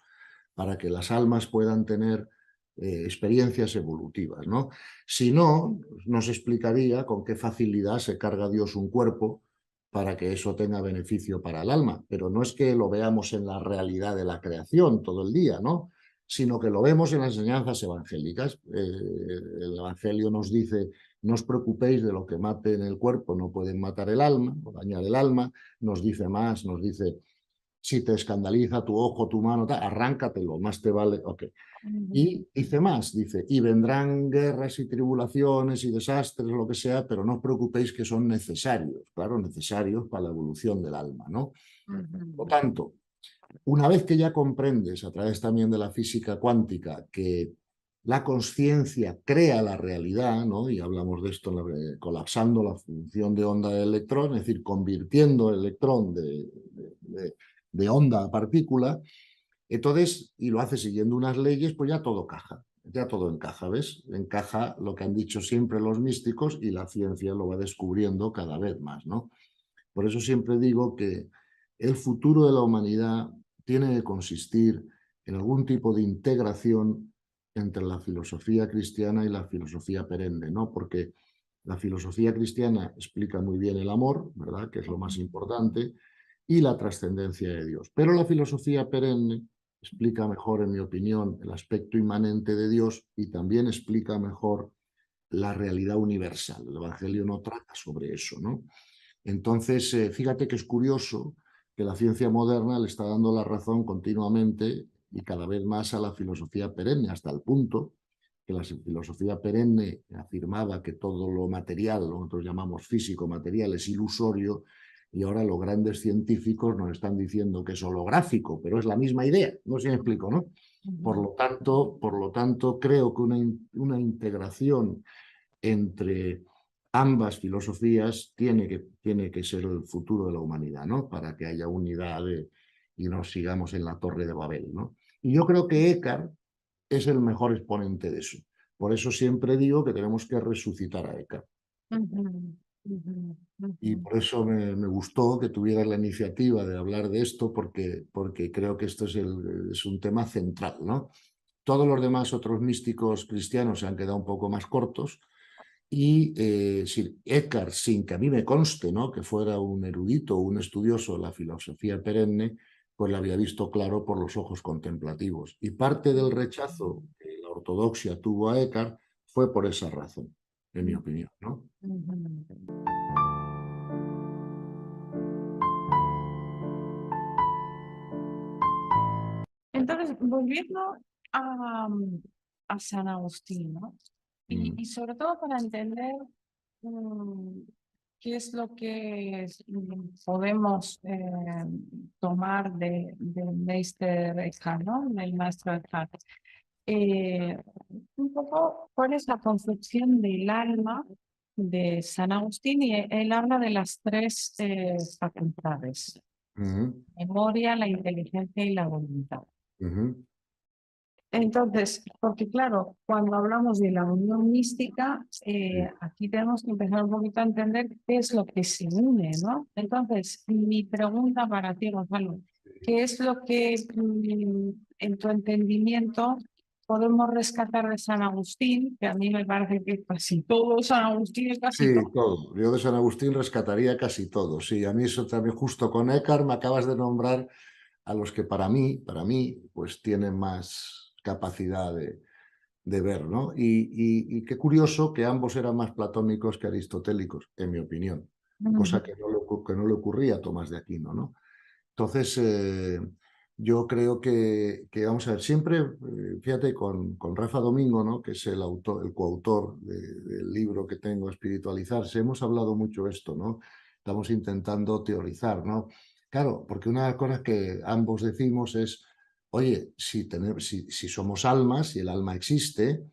para que las almas puedan tener experiencias evolutivas, ¿no? Si no, nos explicaría con qué facilidad se carga Dios un cuerpo para que eso tenga beneficio para el alma, pero no es que lo veamos en la realidad de la creación todo el día, ¿no? Sino que lo vemos en las enseñanzas evangélicas. El Evangelio nos dice, no os preocupéis de lo que mate en el cuerpo, no pueden matar el alma o dañar el alma. Nos dice más, nos dice, si te escandaliza tu ojo, tu mano, arráncatelo, más te vale, ok. Y dice más, dice, y vendrán guerras y tribulaciones y desastres, lo que sea, pero no os preocupéis que son necesarios, claro, necesarios para la evolución del alma, ¿no? Por tanto, una vez que ya comprendes, a través también de la física cuántica, que la conciencia crea la realidad, ¿no? Y hablamos de esto colapsando la función de onda del electrón, es decir, convirtiendo el electrón de onda a partícula, entonces, y lo hace siguiendo unas leyes, pues ya todo encaja, ¿ves? Encaja lo que han dicho siempre los místicos y la ciencia lo va descubriendo cada vez más, ¿no? Por eso siempre digo que el futuro de la humanidad tiene que consistir en algún tipo de integración entre la filosofía cristiana y la filosofía perenne, ¿no? Porque la filosofía cristiana explica muy bien el amor, ¿verdad? Que es lo más importante, y la trascendencia de Dios. Pero la filosofía perenne explica mejor, en mi opinión, el aspecto inmanente de Dios y también explica mejor la realidad universal. El Evangelio no trata sobre eso, ¿no? Entonces, fíjate que es curioso que la ciencia moderna le está dando la razón continuamente y cada vez más a la filosofía perenne, hasta el punto que la filosofía perenne afirmaba que todo lo material, lo que nosotros llamamos físico material, es ilusorio, y ahora los grandes científicos nos están diciendo que es holográfico, pero es la misma idea, no sé si me explico, ¿no? Por lo tanto, creo que una integración entre ambas filosofías tiene que ser el futuro de la humanidad, ¿no? Para que haya unidad y nos sigamos en la Torre de Babel, ¿no? Y yo creo que Eckhart es el mejor exponente de eso. Por eso siempre digo que tenemos que resucitar a Eckhart. Y por eso me gustó que tuvieras la iniciativa de hablar de esto, porque creo que esto es un tema central, ¿no? Todos los demás otros místicos cristianos se han quedado un poco más cortos, y Eckhart, sin que a mí me conste, ¿no?, que fuera un erudito o un estudioso de la filosofía perenne, pues la había visto claro por los ojos contemplativos. Y parte del rechazo que la ortodoxia tuvo a Eckhart fue por esa razón, en mi opinión, ¿no? Entonces, volviendo a San Agustín, ¿no? Y sobre todo para entender ¿qué es lo que podemos tomar del Meister Eckhart, ¿no? Del maestro Eckhart? Un poco, ¿cuál es la concepción del alma de San Agustín? Y él habla de las tres facultades: Ujú, memoria, la inteligencia y la voluntad. ujú. Entonces, porque claro, cuando hablamos de la unión mística, Sí, aquí tenemos que empezar un poquito a entender qué es lo que se une, ¿no? Entonces, mi pregunta para ti, Gonzalo, ¿qué es lo que en tu entendimiento podemos rescatar de San Agustín? Que a mí me parece que casi todo San Agustín es casi sí, todo. todo. Yo de San Agustín rescataría casi todo. Sí, a mí eso también, justo con Eckhart me acabas de nombrar a los que para mí, pues tienen más capacidad de ver, ¿no? Y qué curioso que ambos eran más platónicos que aristotélicos, en mi opinión, cosa que no le ocurría a Tomás de Aquino, ¿no? Entonces, yo creo que, vamos a ver, siempre, fíjate, con Rafa Domingo, ¿no? Que es el autor, el coautor del libro que tengo, Espiritualizarse, hemos hablado mucho esto, ¿no? Estamos intentando teorizar, ¿no? Claro, porque una de las cosas que ambos decimos es, oye, si somos almas, si el alma existe,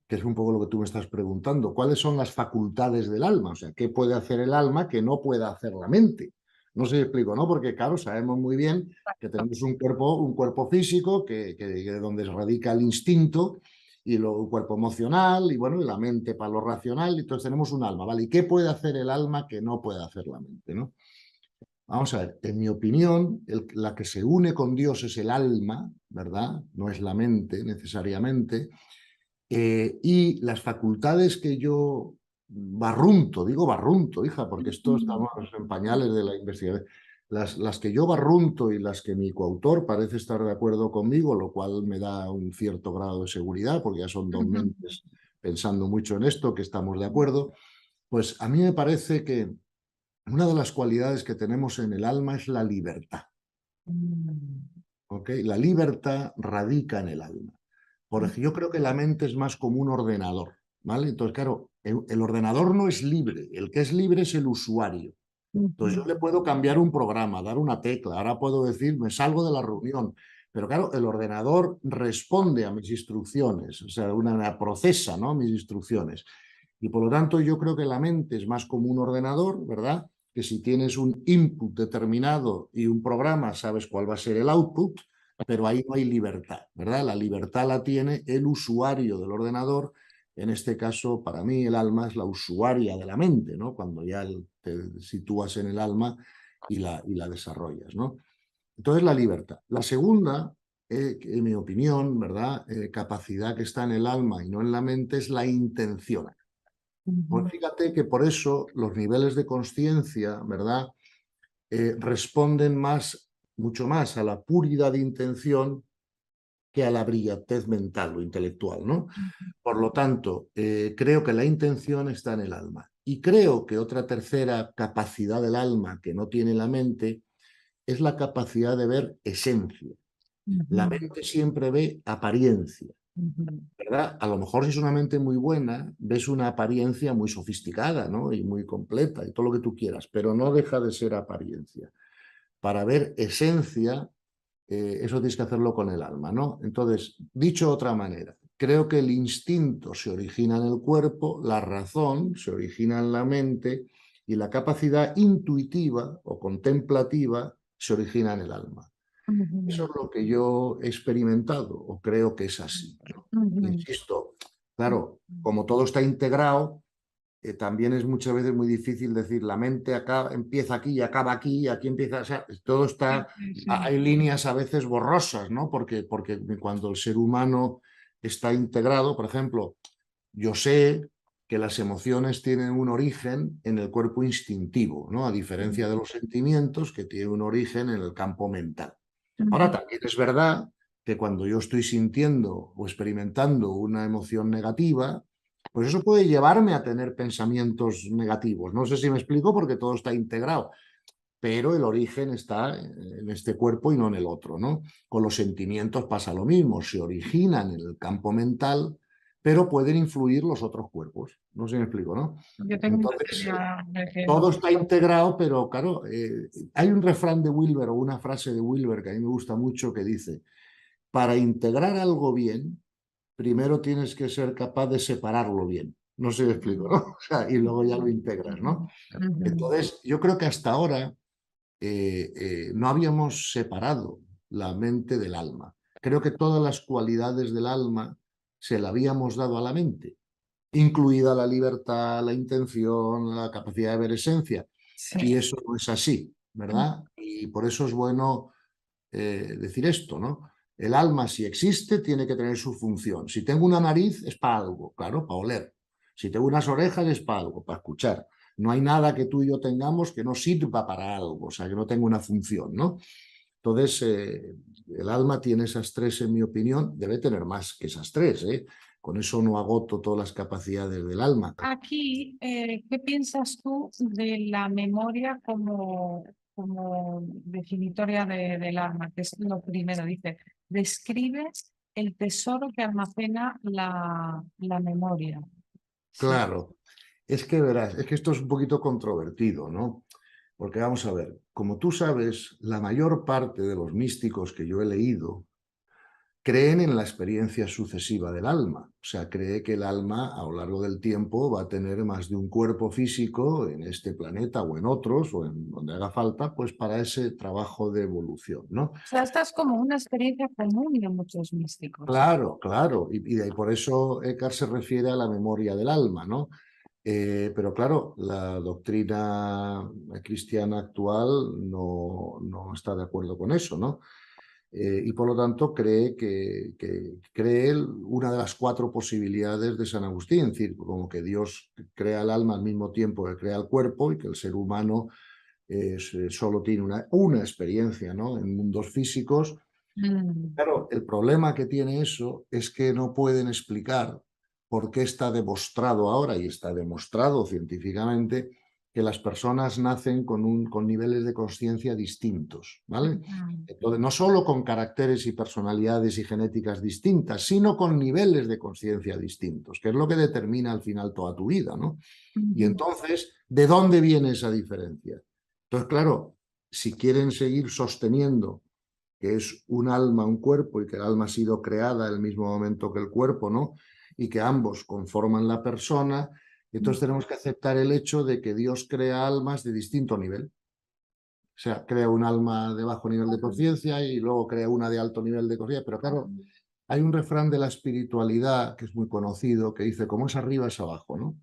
que es un poco lo que tú me estás preguntando, ¿cuáles son las facultades del alma? O sea, ¿qué puede hacer el alma que no pueda hacer la mente? No sé si explico, ¿no? Porque, claro, sabemos muy bien que tenemos un cuerpo físico que donde radica el instinto y luego un cuerpo emocional y, bueno, y la mente para lo racional. Y entonces tenemos un alma, ¿vale? ¿Y qué puede hacer el alma que no puede hacer la mente, ¿no? Vamos a ver, en mi opinión, la que se une con Dios es el alma, ¿verdad? No es la mente necesariamente. Y las facultades que yo barrunto, digo barrunto, hija, porque esto estamos en pañales de la investigación, las que yo barrunto y las que mi coautor parece estar de acuerdo conmigo, lo cual me da un cierto grado de seguridad, porque ya son dos mentes pensando mucho en esto, que estamos de acuerdo, pues a mí me parece que una de las cualidades que tenemos en el alma es la libertad. ¿Ok? La libertad radica en el alma. Por ejemplo, yo creo que la mente es más como un ordenador, ¿vale? Entonces, claro, el ordenador no es libre, el que es libre es el usuario. Entonces yo le puedo cambiar un programa, dar una tecla, ahora puedo decir, me salgo de la reunión, pero claro, el ordenador responde a mis instrucciones, o sea, procesa, ¿no? Mis instrucciones. Y por lo tanto yo creo que la mente es más como un ordenador, ¿verdad? Que si tienes un input determinado y un programa, sabes cuál va a ser el output, pero ahí no hay libertad, ¿verdad? La libertad la tiene el usuario del ordenador. En este caso, para mí, el alma es la usuaria de la mente, ¿no? Cuando ya te sitúas en el alma y la desarrollas, ¿no? Entonces, la libertad. La segunda, en mi opinión, ¿verdad? Capacidad que está en el alma y no en la mente es la intención. Pues fíjate que por eso los niveles de conciencia, ¿verdad? Responden mucho más a la puridad de intención que a la brillantez mental o intelectual, ¿no? Por lo tanto, creo que la intención está en el alma. Y creo que otra tercera capacidad del alma que no tiene la mente es la capacidad de ver esencia. La mente siempre ve apariencia, ¿verdad? A lo mejor si es una mente muy buena, ves una apariencia muy sofisticada, ¿no? Y muy completa y todo lo que tú quieras, pero no deja de ser apariencia. Para ver esencia, eso tienes que hacerlo con el alma, ¿no? Entonces, dicho de otra manera, creo que el instinto se origina en el cuerpo, la razón se origina en la mente y la capacidad intuitiva o contemplativa se origina en el alma. Eso es lo que yo he experimentado o creo que es así, ¿no? Insisto, claro, como todo está integrado, también es muchas veces muy difícil decir la mente acá empieza aquí y acaba aquí y aquí empieza, o sea, todo está, hay líneas a veces borrosas, ¿no? Porque cuando el ser humano está integrado, por ejemplo, yo sé que las emociones tienen un origen en el cuerpo instintivo, ¿no? A diferencia de los sentimientos que tienen un origen en el campo mental. Ahora también es verdad que cuando yo estoy sintiendo o experimentando una emoción negativa, pues eso puede llevarme a tener pensamientos negativos. No sé si me explico porque todo está integrado, pero el origen está en este cuerpo y no en el otro, ¿no? Con los sentimientos pasa lo mismo, se originan en el campo mental, pero pueden influir los otros cuerpos. No sé si me explico, ¿no? Yo tengo una Entonces, teoría de que todo no. está integrado, pero claro, hay un refrán de Wilber o una frase de Wilber que a mí me gusta mucho que dice, para integrar algo bien, primero tienes que ser capaz de separarlo bien. No sé si me explico, ¿no? O sea, y luego ya lo integras, ¿no? Ujú. Entonces, yo creo que hasta ahora no habíamos separado la mente del alma. Creo que todas las cualidades del alma se la habíamos dado a la mente, incluida la libertad, la intención, la capacidad de ver esencia. Y Sí. eso no es así, ¿verdad? Y por eso es bueno decir esto, ¿no? El alma, si existe, tiene que tener su función. Si tengo una nariz, es para algo, claro, para oler. Si tengo unas orejas, es para algo, para escuchar. No hay nada que tú y yo tengamos que no sirva para algo, o sea, que no tenga una función, ¿no? Entonces, el alma tiene esas tres, en mi opinión, debe tener más que esas tres, ¿eh? Con eso no agoto todas las capacidades del alma. Aquí, ¿qué piensas tú de la memoria como definitoria del alma? Que es lo primero, dice, describe el tesoro que almacena la memoria. Sí. Claro, es que verás, es que esto es un poquito controvertido, ¿no? Porque vamos a ver, como tú sabes, la mayor parte de los místicos que yo he leído creen en la experiencia sucesiva del alma. O sea, cree que el alma a lo largo del tiempo va a tener más de un cuerpo físico en este planeta o en otros o en donde haga falta, pues para ese trabajo de evolución, ¿no? O sea, esta es como una experiencia común de muchos místicos. Claro, claro, y de ahí por eso Eckhart se refiere a la memoria del alma, ¿no? Pero claro, la doctrina cristiana actual no está de acuerdo con eso, ¿no? Y por lo tanto cree una de las cuatro posibilidades de San Agustín, es decir, como que Dios crea el alma al mismo tiempo que crea el cuerpo y que el ser humano solo tiene una experiencia, ¿no? En mundos físicos. Mm. Claro, el problema que tiene eso es que no pueden explicar por qué está demostrado ahora y está demostrado científicamente que las personas nacen con niveles de conciencia distintos, ¿vale? Mm. Entonces, no solo con caracteres y personalidades y genéticas distintas, sino con niveles de conciencia distintos, que es lo que determina al final toda tu vida, ¿no? Y Mm. entonces, ¿de dónde viene esa diferencia? Entonces, claro, si quieren seguir sosteniendo que es un alma, un cuerpo, y que el alma ha sido creada en el mismo momento que el cuerpo, ¿no? Y que ambos conforman la persona, entonces tenemos que aceptar el hecho de que Dios crea almas de distinto nivel. O sea, crea un alma de bajo nivel de conciencia y luego crea una de alto nivel de conciencia, pero claro, hay un refrán de la espiritualidad que es muy conocido que dice, como es arriba es abajo, ¿no?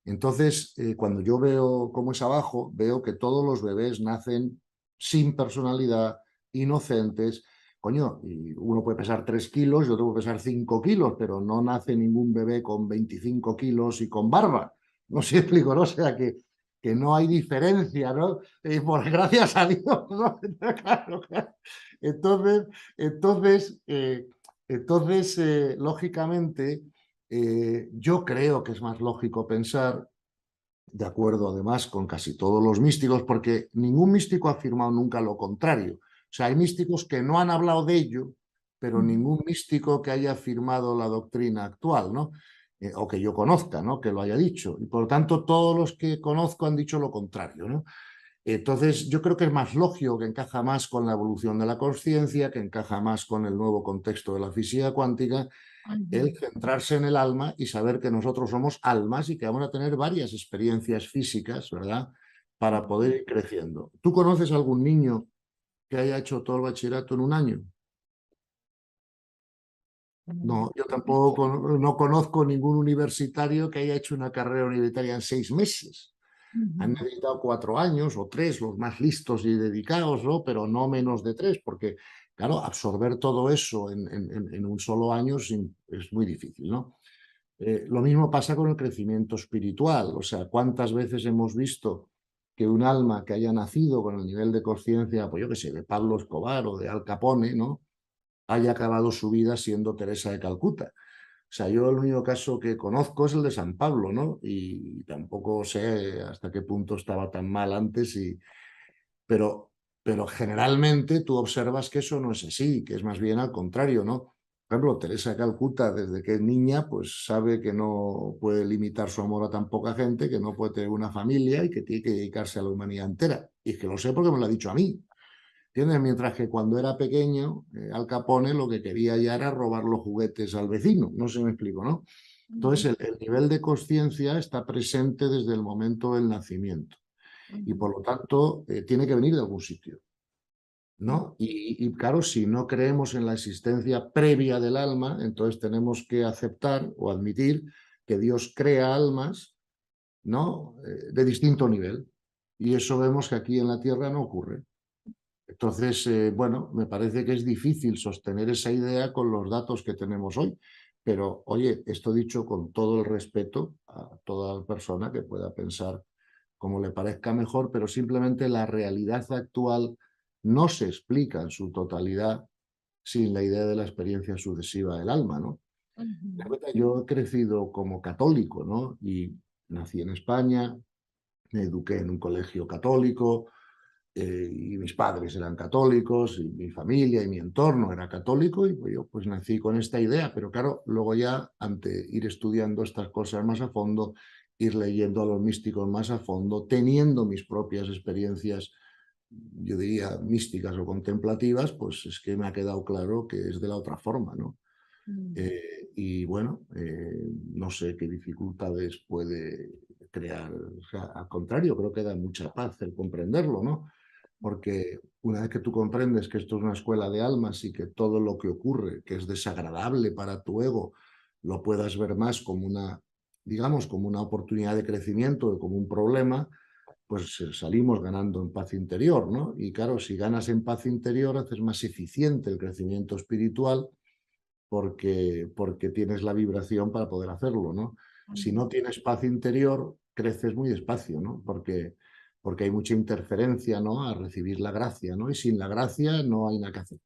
Entonces, cuando yo veo cómo es abajo, veo que todos los bebés nacen sin personalidad, inocentes. Coño, y uno puede pesar 3 kilos y otro puede pesar 5 kilos, pero no nace ningún bebé con 25 kilos y con barba. No sé si explico, ¿no? O sea, que no hay diferencia, ¿no? Por gracias a Dios, ¿no? Claro, claro. Entonces, entonces, eh, entonces, lógicamente, yo creo que es más lógico pensar, de acuerdo además con casi todos los místicos, porque ningún místico ha afirmado nunca lo contrario. O sea, hay místicos que no han hablado de ello, pero ningún místico que haya afirmado la doctrina actual, ¿no? O que yo conozca, ¿no? Que lo haya dicho. Y por lo tanto, todos los que conozco han dicho lo contrario, ¿no? Entonces, yo creo que es más lógico, que encaja más con la evolución de la conciencia, que encaja más con el nuevo contexto de la física cuántica, el centrarse en el alma y saber que nosotros somos almas y que vamos a tener varias experiencias físicas, ¿verdad? Para poder ir creciendo. ¿Tú conoces algún niño que haya hecho todo el bachillerato en un año? No, yo tampoco no conozco ningún universitario que haya hecho una carrera universitaria en 6 meses. Han necesitado 4 años o 3, los más listos y dedicados, ¿no? Pero no menos de 3, porque, claro, absorber todo eso en un solo año es muy difícil, ¿no? Lo mismo pasa con el crecimiento espiritual. O sea, ¿cuántas veces hemos visto que un alma que haya nacido con el nivel de conciencia, pues yo qué sé, de Pablo Escobar o de Al Capone, ¿no? Haya acabado su vida siendo Teresa de Calcuta? O sea, yo el único caso que conozco es el de San Pablo, ¿no? Y tampoco sé hasta qué punto estaba tan mal antes, pero, pero generalmente tú observas que eso no es así, que es más bien al contrario, ¿no? Por ejemplo, Teresa de Calcuta, desde que es niña, pues sabe que no puede limitar su amor a tan poca gente, que no puede tener una familia y que tiene que dedicarse a la humanidad entera. Y es que lo sé porque me lo ha dicho a mí. ¿Entiendes? Mientras que cuando era pequeño, Al Capone lo que quería ya era robar los juguetes al vecino. No sé si me explico, ¿no? Entonces, el nivel de conciencia está presente desde el momento del nacimiento y por lo tanto tiene que venir de algún sitio, ¿no? Y claro, si no creemos en la existencia previa del alma, entonces tenemos que aceptar o admitir que Dios crea almas, ¿no? De distinto nivel. Y eso vemos que aquí en la Tierra no ocurre. Entonces, bueno, me parece que es difícil sostener esa idea con los datos que tenemos hoy. Pero, oye, esto dicho con todo el respeto a toda persona que pueda pensar como le parezca mejor, pero simplemente la realidad actual no se explica en su totalidad sin la idea de la experiencia sucesiva del alma, ¿no? Yo he crecido como católico, ¿no? Y nací en España, me eduqué en un colegio católico, y mis padres eran católicos, y mi familia y mi entorno era católico, y yo pues nací con esta idea, pero claro, luego ya, ante ir estudiando estas cosas más a fondo, ir leyendo a los místicos más a fondo, teniendo mis propias experiencias, yo diría místicas o contemplativas, pues es que me ha quedado claro que es de la otra forma, ¿no? Y bueno, no sé qué dificultades puede crear, o sea, al contrario, creo que da mucha paz el comprenderlo, ¿no? Porque una vez que tú comprendes que esto es una escuela de almas y que todo lo que ocurre, que es desagradable para tu ego, lo puedas ver más como una, digamos, como una oportunidad de crecimiento, como un problema, pues salimos ganando en paz interior, ¿no? Y claro, si ganas en paz interior, haces más eficiente el crecimiento espiritual porque tienes la vibración para poder hacerlo, ¿no? Si no tienes paz interior, creces muy despacio, ¿no? Porque hay mucha interferencia, ¿no? A recibir la gracia, ¿no? Y sin la gracia no hay nada que hacer.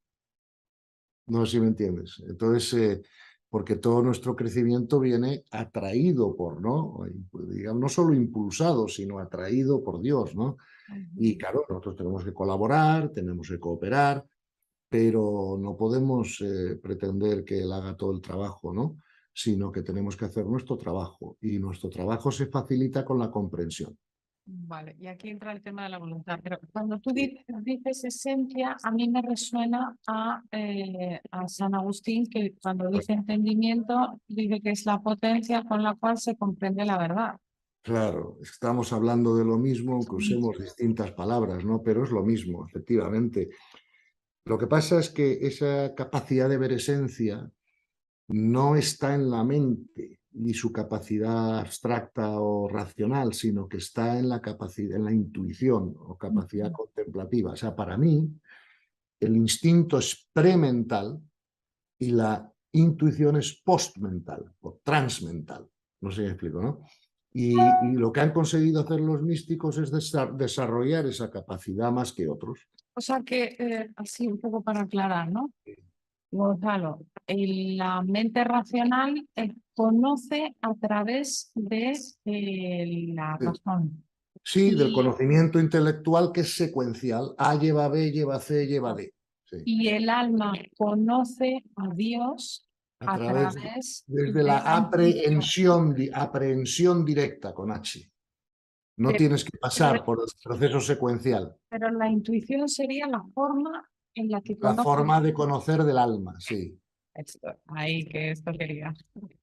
No sé si me entiendes. Entonces, porque todo nuestro crecimiento viene atraído por, ¿no? Digamos, no solo impulsado, sino atraído por Dios, ¿no? Y claro, nosotros tenemos que colaborar, tenemos que cooperar, pero no podemos pretender que él haga todo el trabajo, ¿no? Sino que tenemos que hacer nuestro trabajo y nuestro trabajo se facilita con la comprensión. Vale, y aquí entra el tema de la voluntad, pero cuando tú dices esencia, a mí me resuena a San Agustín, que cuando dice entendimiento, dice que es la potencia con la cual se comprende la verdad. Claro, estamos hablando de lo mismo, aunque usemos distintas palabras, ¿no? Pero es lo mismo, efectivamente. Lo que pasa es que esa capacidad de ver esencia no está en la mente ni su capacidad abstracta o racional, sino que está en la capacidad, en la intuición o capacidad contemplativa. O sea, para mí, el instinto es premental y la intuición es postmental o transmental. No sé si me explico, ¿no? Y lo que han conseguido hacer los místicos es desarrollar esa capacidad más que otros. O sea que, así un poco para aclarar, ¿no? Gonzalo, la mente racional conoce a través de la razón. Sí, del conocimiento intelectual que es secuencial. A lleva B, lleva C, lleva D. Sí. Y el alma conoce a Dios a través desde de la intuición. aprehensión directa con H. No Pero, tienes que pasar por el proceso secuencial. pero la intuición sería la forma en la que La conoce. forma de conocer del alma, sí. Ahí que esto quería.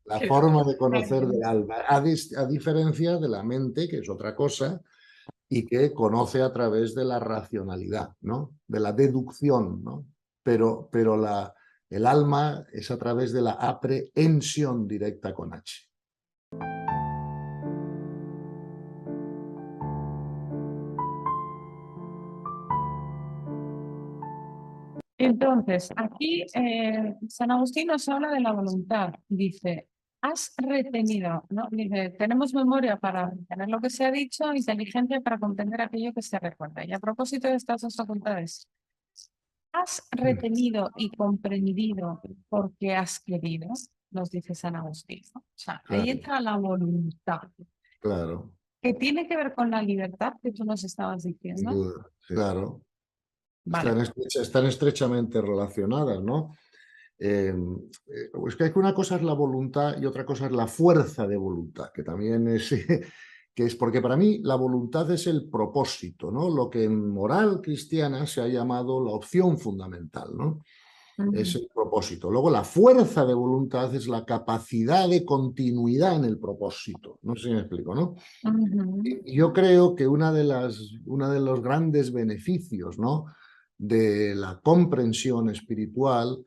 La forma de conocer del alma, a diferencia de la mente, que es otra cosa, y que conoce a través de la racionalidad, ¿no? De la deducción, ¿no? Pero el alma es a través de la aprehensión directa con H. Entonces, aquí San Agustín nos habla de la voluntad. Dice, has retenido, ¿no? Dice, tenemos memoria para retener lo que se ha dicho, inteligencia para comprender aquello que se recuerda. Y a propósito de estas dos facultades, has retenido y comprendido porque has querido, nos dice San Agustín, ¿no? O sea, ahí Claro, entra la voluntad, claro, que tiene que ver con la libertad que tú nos estabas sin diciendo. duda, claro. Vale. Están estrechamente relacionadas, ¿no? Es que una cosa es la voluntad y otra cosa es la fuerza de voluntad, que también es, que es porque para mí la voluntad es el propósito, ¿no? Lo que en moral cristiana se ha llamado la opción fundamental, ¿no? Es el propósito. Luego la fuerza de voluntad es la capacidad de continuidad en el propósito. No sé si me explico, ¿no? Y yo creo que uno de los grandes beneficios, ¿no?, de la comprensión espiritual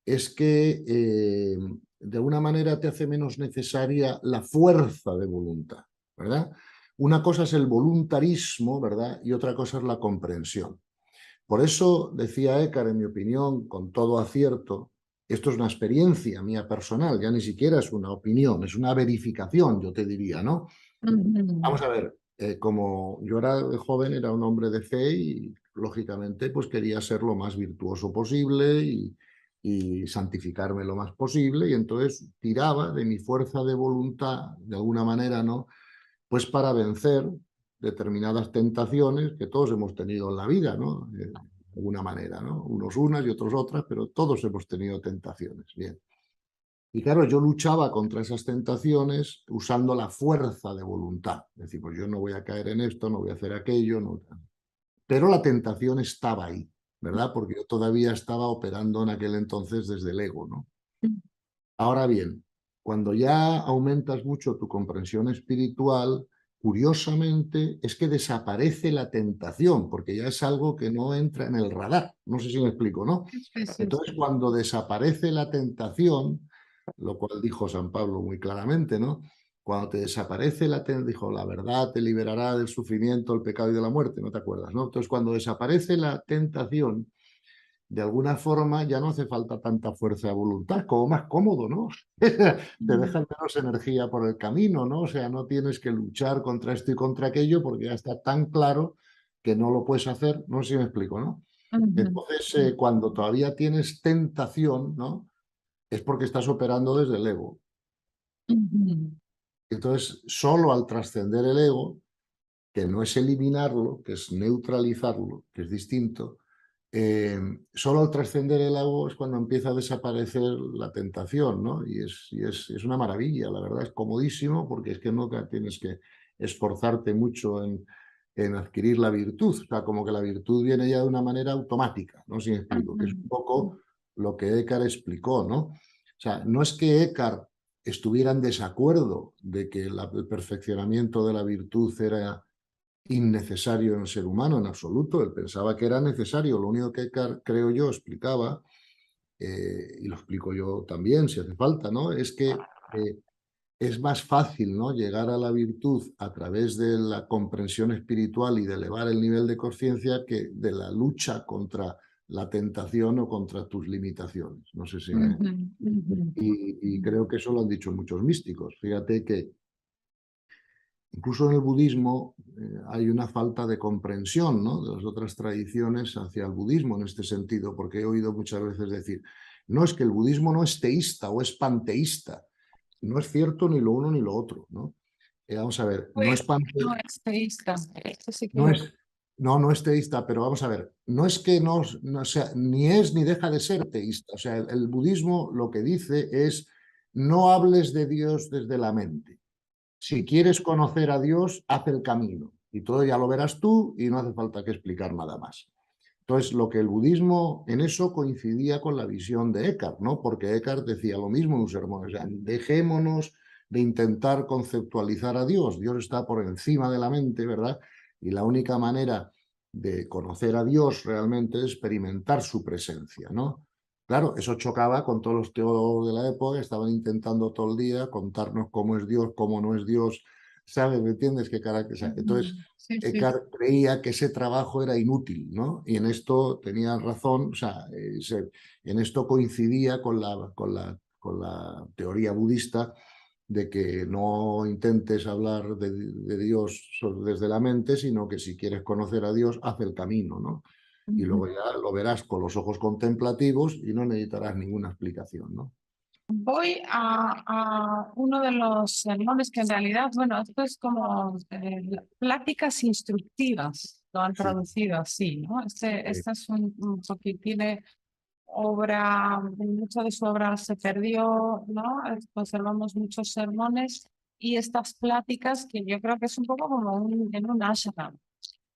es que de alguna manera te hace menos necesaria la fuerza de voluntad, ¿verdad? Una cosa es el voluntarismo, ¿verdad? Y otra cosa es la comprensión. Por eso decía Eckhart, en mi opinión, con todo acierto, esto es una experiencia mía personal, ya ni siquiera es una opinión, es una verificación, yo te diría, ¿no? Vamos a ver, como yo era joven, era un hombre de fe y lógicamente pues quería ser lo más virtuoso posible y santificarme lo más posible, y entonces tiraba de mi fuerza de voluntad, de alguna manera, ¿no?, pues para vencer determinadas tentaciones que todos hemos tenido en la vida, ¿no? De alguna manera, ¿no? Unos unas y otros otras, pero todos hemos tenido tentaciones. Bien. Y claro, yo luchaba contra esas tentaciones usando la fuerza de voluntad. Es decir, pues yo no voy a caer en esto, no voy a hacer aquello, no. Pero la tentación estaba ahí, ¿verdad? Porque yo todavía estaba operando en aquel entonces desde el ego, ¿no? Ahora bien, cuando ya aumentas mucho tu comprensión espiritual, curiosamente es que desaparece la tentación, porque ya es algo que no entra en el radar. No sé si me explico, ¿no? Entonces, cuando desaparece la tentación, lo cual dijo San Pablo muy claramente, ¿no? Cuando te desaparece la tentación, dijo, la verdad te liberará del sufrimiento, el pecado y de la muerte, ¿no te acuerdas, no? Entonces, cuando desaparece la tentación, de alguna forma ya no hace falta tanta fuerza de voluntad, como más cómodo, ¿no? Te dejan menos energía por el camino, ¿no? O sea, no tienes que luchar contra esto y contra aquello porque ya está tan claro que no lo puedes hacer. No sé si me explico, ¿no? Entonces, cuando todavía tienes tentación, ¿no?, es porque estás operando desde el ego. Entonces, solo al trascender el ego, que no es eliminarlo, que es neutralizarlo, que es distinto, solo al trascender el ego es cuando empieza a desaparecer la tentación, ¿no? Y es una maravilla, la verdad, es comodísimo porque es que no tienes que esforzarte mucho en adquirir la virtud, o sea, como que la virtud viene ya de una manera automática, ¿no? Si me explico, que es un poco lo que Eckhart explicó, ¿no? O sea, no es que Eckhart estuviera en desacuerdo de que el perfeccionamiento de la virtud era innecesario en el ser humano, en absoluto. Él pensaba que era necesario. Lo único que creo yo explicaba, y lo explico yo también si hace falta, ¿no?, es que es más fácil, ¿no?, llegar a la virtud a través de la comprensión espiritual y de elevar el nivel de conciencia que de la lucha contra la tentación o contra tus limitaciones. No sé si me... Y creo que eso lo han dicho muchos místicos. Fíjate que incluso en el budismo hay una falta de comprensión, ¿no?, de las otras tradiciones hacia el budismo en este sentido, porque he oído muchas veces decir, no, es que el budismo no es teísta o es panteísta. No es cierto ni lo uno ni lo otro, ¿no? Vamos a ver, no es panteísta. No es teísta. Esto sí que No es, no es teísta, pero vamos a ver, no es que no, o sea, ni es ni deja de ser teísta. O sea, el budismo lo que dice es, no hables de Dios desde la mente. Si quieres conocer a Dios, haz el camino. Y todo ya lo verás tú y no hace falta que explicar nada más. Entonces, lo que el budismo en eso coincidía con la visión de Eckhart, ¿no? Porque Eckhart decía lo mismo en un sermón, o sea, dejémonos de intentar conceptualizar a Dios. Dios está por encima de la mente, ¿verdad? Y la única manera de conocer a Dios realmente es experimentar su presencia, ¿no? Claro, eso chocaba con todos los teólogos de la época, estaban intentando todo el día contarnos cómo es Dios, cómo no es Dios, ¿sabes? ¿Me entiendes? ¿Qué carácter? Entonces, Eckhart creía que ese trabajo era inútil, ¿no? Y en esto tenía razón, o sea, en esto coincidía con la teoría budista de que no intentes hablar de Dios desde la mente, sino que si quieres conocer a Dios, haz el camino, ¿no? Y luego ya lo verás con los ojos contemplativos y no necesitarás ninguna explicación, ¿no? Voy a uno de los sermones que en realidad, bueno, esto es como pláticas instructivas, lo han traducido así, ¿no? Este es un poquitín, tiene mucha de su obra se perdió, ¿no? Conservamos muchos sermones y estas pláticas que yo creo que es un poco como en un ashram,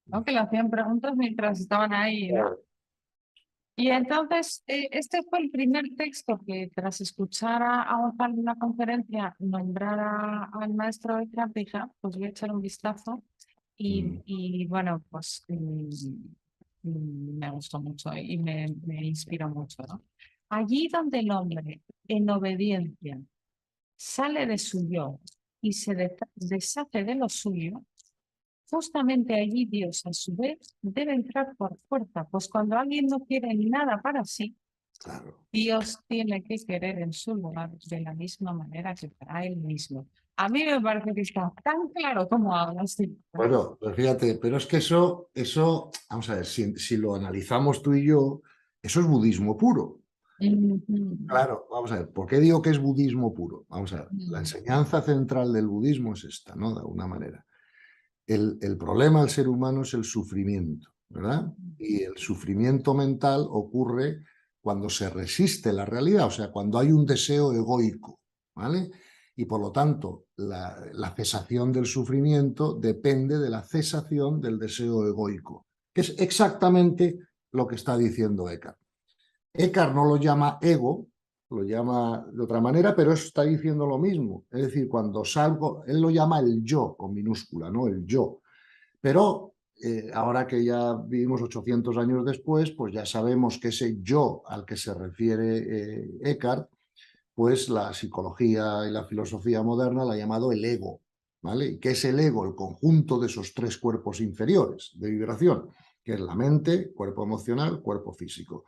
¿no? Que le hacían preguntas mientras estaban ahí, ¿no? Y entonces, este fue el primer texto que tras escuchar a Gonzalo en una conferencia nombrar al maestro de dije, pues voy a echar un vistazo y bueno, pues me gustó mucho y me inspiró mucho, ¿no? Allí donde el hombre, en obediencia, sale de su yo y se deshace de lo suyo, justamente allí Dios, a su vez, debe entrar por fuerza, pues cuando alguien no quiere nada para sí, Claro. Dios tiene que querer en su lugar de la misma manera que para él mismo. A mí me parece que está tan claro como habla así. Bueno, pues fíjate, pero es que vamos a ver, si lo analizamos tú y yo, eso es budismo puro. Claro, vamos a ver, ¿por qué digo que es budismo puro? Vamos a ver, la enseñanza central del budismo es esta, ¿no? De alguna manera. El problema del ser humano es el sufrimiento, ¿verdad? Y el sufrimiento mental ocurre cuando se resiste la realidad, o sea, cuando hay un deseo egoico, ¿vale? Y por lo tanto, la cesación del sufrimiento depende de la cesación del deseo egoico, que es exactamente lo que está diciendo Eckhart. Eckhart no lo llama ego, lo llama de otra manera, pero está diciendo lo mismo. Es decir, cuando salgo, él lo llama el yo, con minúscula, ¿no? El yo. Pero ahora que ya vivimos 800 años después, pues ya sabemos que ese yo al que se refiere Eckhart, pues la psicología y la filosofía moderna la ha llamado el ego, ¿vale? ¿Y qué es el ego? El conjunto de esos tres cuerpos inferiores de vibración, que es la mente, cuerpo emocional, cuerpo físico.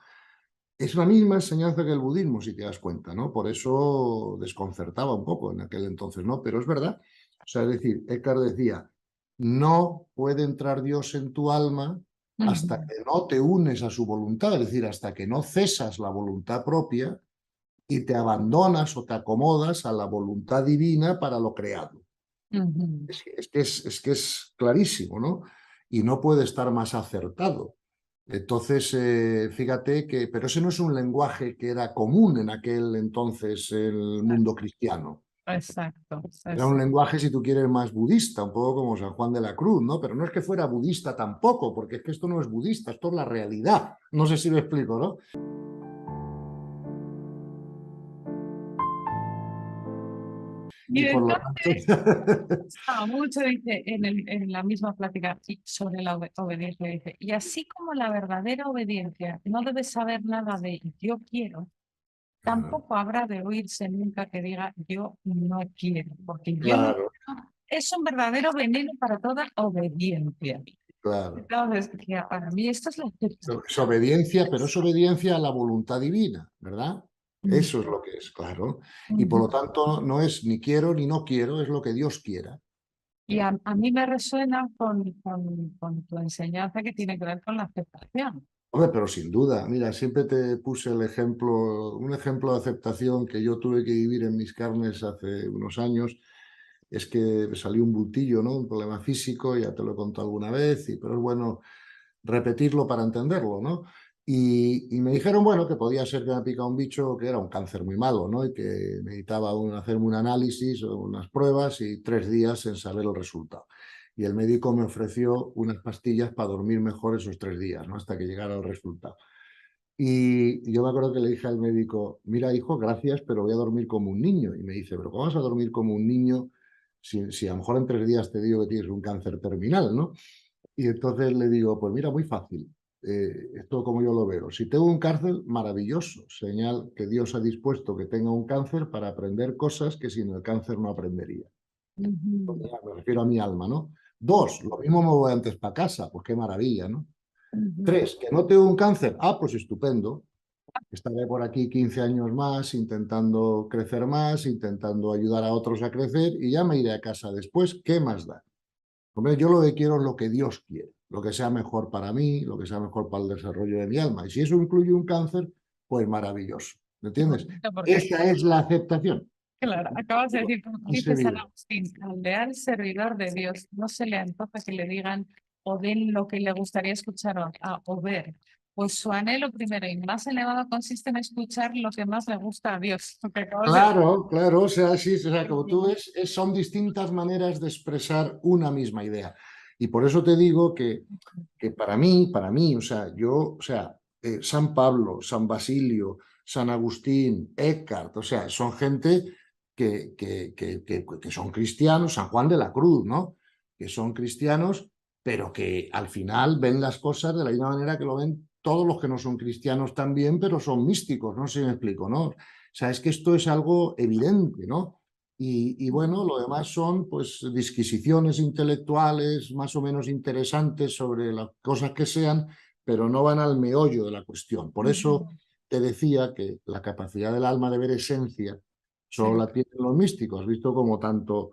Es la misma enseñanza que el budismo, si te das cuenta, ¿no? Por eso desconcertaba un poco en aquel entonces, ¿no? Pero es verdad. O sea, es decir, Eckhart decía, no puede entrar Dios en tu alma hasta que no te unes a su voluntad, es decir, hasta que no cesas la voluntad propia y te abandonas o te acomodas a la voluntad divina para lo creado. Es que es clarísimo, ¿no? Y no puede estar más acertado. Entonces, fíjate que, pero ese no es un lenguaje que era común en aquel entonces el mundo cristiano. Exacto. Era un lenguaje, si tú quieres, más budista, un poco como San Juan de la Cruz, ¿no? Pero no es que fuera budista tampoco, porque es que esto no es budista, esto es la realidad. No sé si me explico, ¿no? Y Y por lo tanto... mucho dice en la misma plática sobre la obediencia, dice, y así como la verdadera obediencia no debe saber nada de yo quiero, tampoco habrá de oírse nunca que diga yo no quiero, porque yo no Claro, quiero es un verdadero veneno para toda obediencia. claro. Entonces, para mí esto es la Es obediencia, pero es obediencia a la voluntad divina, ¿verdad? Eso es lo que es, claro. Y por lo tanto no es ni quiero ni no quiero, es lo que Dios quiera. Y a mí me resuena con tu enseñanza que tiene que ver con la aceptación. Hombre, pero sin duda, mira, siempre te puse el ejemplo, un ejemplo de aceptación que yo tuve que vivir en mis carnes hace unos años, es que me salió un bultillo, ¿no? Un problema físico, ya te lo he contado alguna vez, pero es bueno repetirlo para entenderlo, ¿no? Y me dijeron, bueno, que podía ser que me ha picado un bicho, que era un cáncer muy malo, ¿no? Y que necesitaba hacerme un análisis o unas pruebas y 3 días en saber el resultado. Y el médico me ofreció unas pastillas para dormir mejor esos 3 días, ¿no? Hasta que llegara el resultado. Y yo me acuerdo que le dije al médico, mira, hijo, gracias, pero voy a dormir como un niño. Y me dice, pero ¿cómo vas a dormir como un niño si a lo mejor en 3 días te digo que tienes un cáncer terminal, ¿no? Y entonces le digo, pues mira, muy fácil. Esto como yo lo veo. Si tengo un cáncer, maravilloso. Señal que Dios ha dispuesto que tenga un cáncer para aprender cosas que sin el cáncer no aprendería. Me refiero a mi alma, ¿no? 2, lo mismo me voy antes para casa, pues qué maravilla, ¿no? 3, que no tengo un cáncer, pues estupendo. Estaré por aquí 15 años más intentando crecer más, intentando ayudar a otros a crecer y ya me iré a casa después. ¿Qué más da? Hombre, yo lo que quiero es lo que Dios quiere, lo que sea mejor para mí, lo que sea mejor para el desarrollo de mi alma. Y si eso incluye un cáncer, pues maravilloso. ¿Me entiendes? Esa es la aceptación. Claro, acabas de decir, como dice San Concebida. Agustín, al leal servidor de Dios no se le antoja que le digan o den lo que le gustaría escuchar o ver, pues su anhelo primero y más elevado consiste en escuchar lo que más le gusta a Dios. Lo que acabas de Claro, claro, o sea, sí, o sea, como tú ves, son distintas maneras de expresar una misma idea. Y por eso te digo que para mí, o sea, yo, o sea, San Pablo, San Basilio, San Agustín, Eckhart, o sea, son gente que son cristianos, San Juan de la Cruz, ¿no? Que son cristianos, pero que al final ven las cosas de la misma manera que lo ven todos los que no son cristianos también, pero son místicos, no sé si me explico, ¿no? O sea, es que esto es algo evidente, ¿no? Y bueno, lo demás son pues disquisiciones intelectuales más o menos interesantes sobre las cosas que sean, pero no van al meollo de la cuestión. Por eso te decía que la capacidad del alma de ver esencia solo la tienen los místicos. Has visto como tanto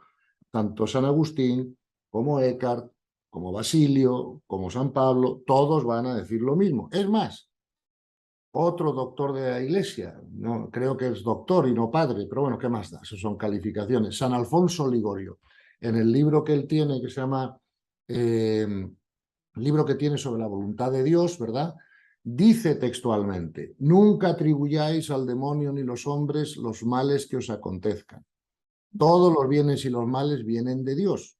San Agustín como Eckhart, como Basilio, como San Pablo, todos van a decir lo mismo. Es más, otro doctor de la Iglesia, no, creo que es doctor y no padre, pero bueno, ¿qué más da? Esas son calificaciones. San Alfonso Ligorio, en el libro que él tiene, que se llama, libro que tiene sobre la voluntad de Dios, ¿verdad? Dice textualmente, nunca atribuyáis al demonio ni los hombres los males que os acontezcan. Todos los bienes y los males vienen de Dios,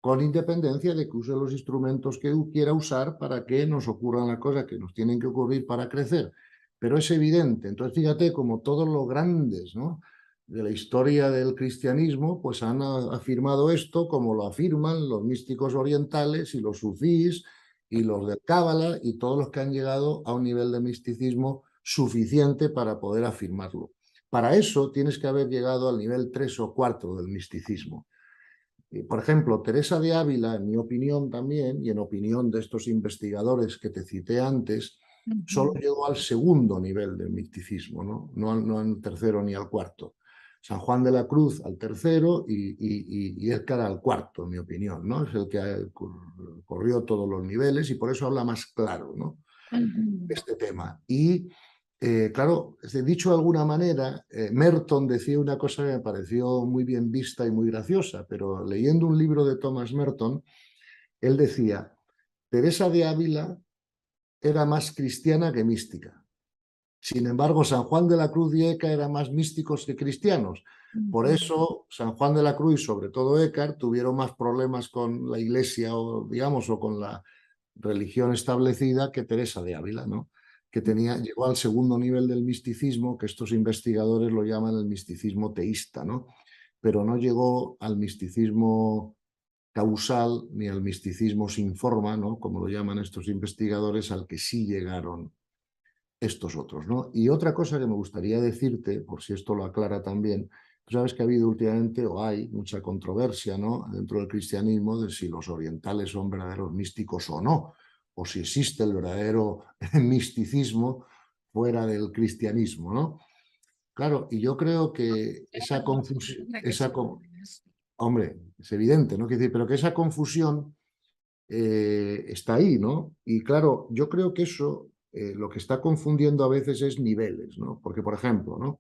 con independencia de que use los instrumentos que quiera usar para que nos ocurran las cosas que nos tienen que ocurrir para crecer. Pero es evidente. Entonces, fíjate, como todos los grandes, ¿no?, de la historia del cristianismo, pues han afirmado esto como lo afirman los místicos orientales y los sufís y los del Cábala y todos los que han llegado a un nivel de misticismo suficiente para poder afirmarlo. Para eso tienes que haber llegado al nivel 3 o 4 del misticismo. Por ejemplo, Teresa de Ávila, en mi opinión también, y en opinión de estos investigadores que te cité antes, solo llegó al segundo nivel del misticismo, no al tercero ni al cuarto. San Juan de la Cruz al tercero y Eckhart al cuarto, en mi opinión, ¿no? Es el que corrió todos los niveles y por eso habla más claro, ¿no?, de este tema. Y claro, dicho de alguna manera, Merton decía una cosa que me pareció muy bien vista y muy graciosa, pero leyendo un libro de Thomas Merton, él decía, Teresa de Ávila era más cristiana que mística. Sin embargo, San Juan de la Cruz y Eckhart eran más místicos que cristianos. Por eso, San Juan de la Cruz y sobre todo Eckhart tuvieron más problemas con la iglesia o, digamos, o con la religión establecida que Teresa de Ávila, ¿no?, que llegó al segundo nivel del misticismo, que estos investigadores lo llaman el misticismo teísta, ¿no?, pero no llegó al misticismo causal ni al misticismo sin forma, ¿no?, como lo llaman estos investigadores, al que sí llegaron estos otros, ¿no? Y otra cosa que me gustaría decirte, por si esto lo aclara también, tú sabes que ha habido últimamente, o hay, mucha controversia, ¿no?, dentro del cristianismo de si los orientales son verdaderos místicos o no, o si existe el verdadero misticismo fuera del cristianismo, ¿no? Claro, y yo creo que esa confusión, hombre, es evidente, ¿no? Quiero decir, pero que esa confusión está ahí, ¿no? Y claro, yo creo que eso lo que está confundiendo a veces es niveles, ¿no? Porque, por ejemplo, ¿no?,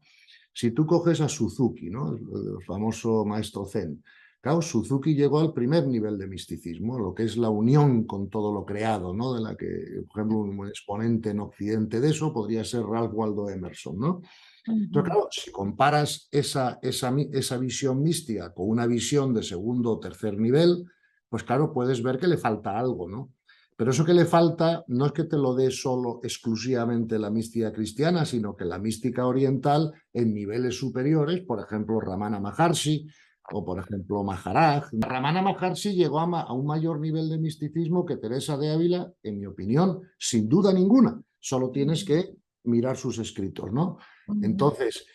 si tú coges a Suzuki, ¿no?, el famoso maestro Zen, claro, Suzuki llegó al primer nivel de misticismo, lo que es la unión con todo lo creado, ¿no?, de la que, por ejemplo, un exponente en Occidente de eso podría ser Ralph Waldo Emerson, ¿no? Entonces, claro, si comparas esa visión mística con una visión de segundo o tercer nivel, pues claro, puedes ver que le falta algo, ¿no? Pero eso que le falta no es que te lo dé solo exclusivamente la mística cristiana, sino que la mística oriental en niveles superiores, por ejemplo, Ramana Maharshi o por ejemplo Maharaj. Ramana Maharshi llegó a un mayor nivel de misticismo que Teresa de Ávila, en mi opinión, sin duda ninguna. Solo tienes que mirar sus escritos, ¿no? Entonces,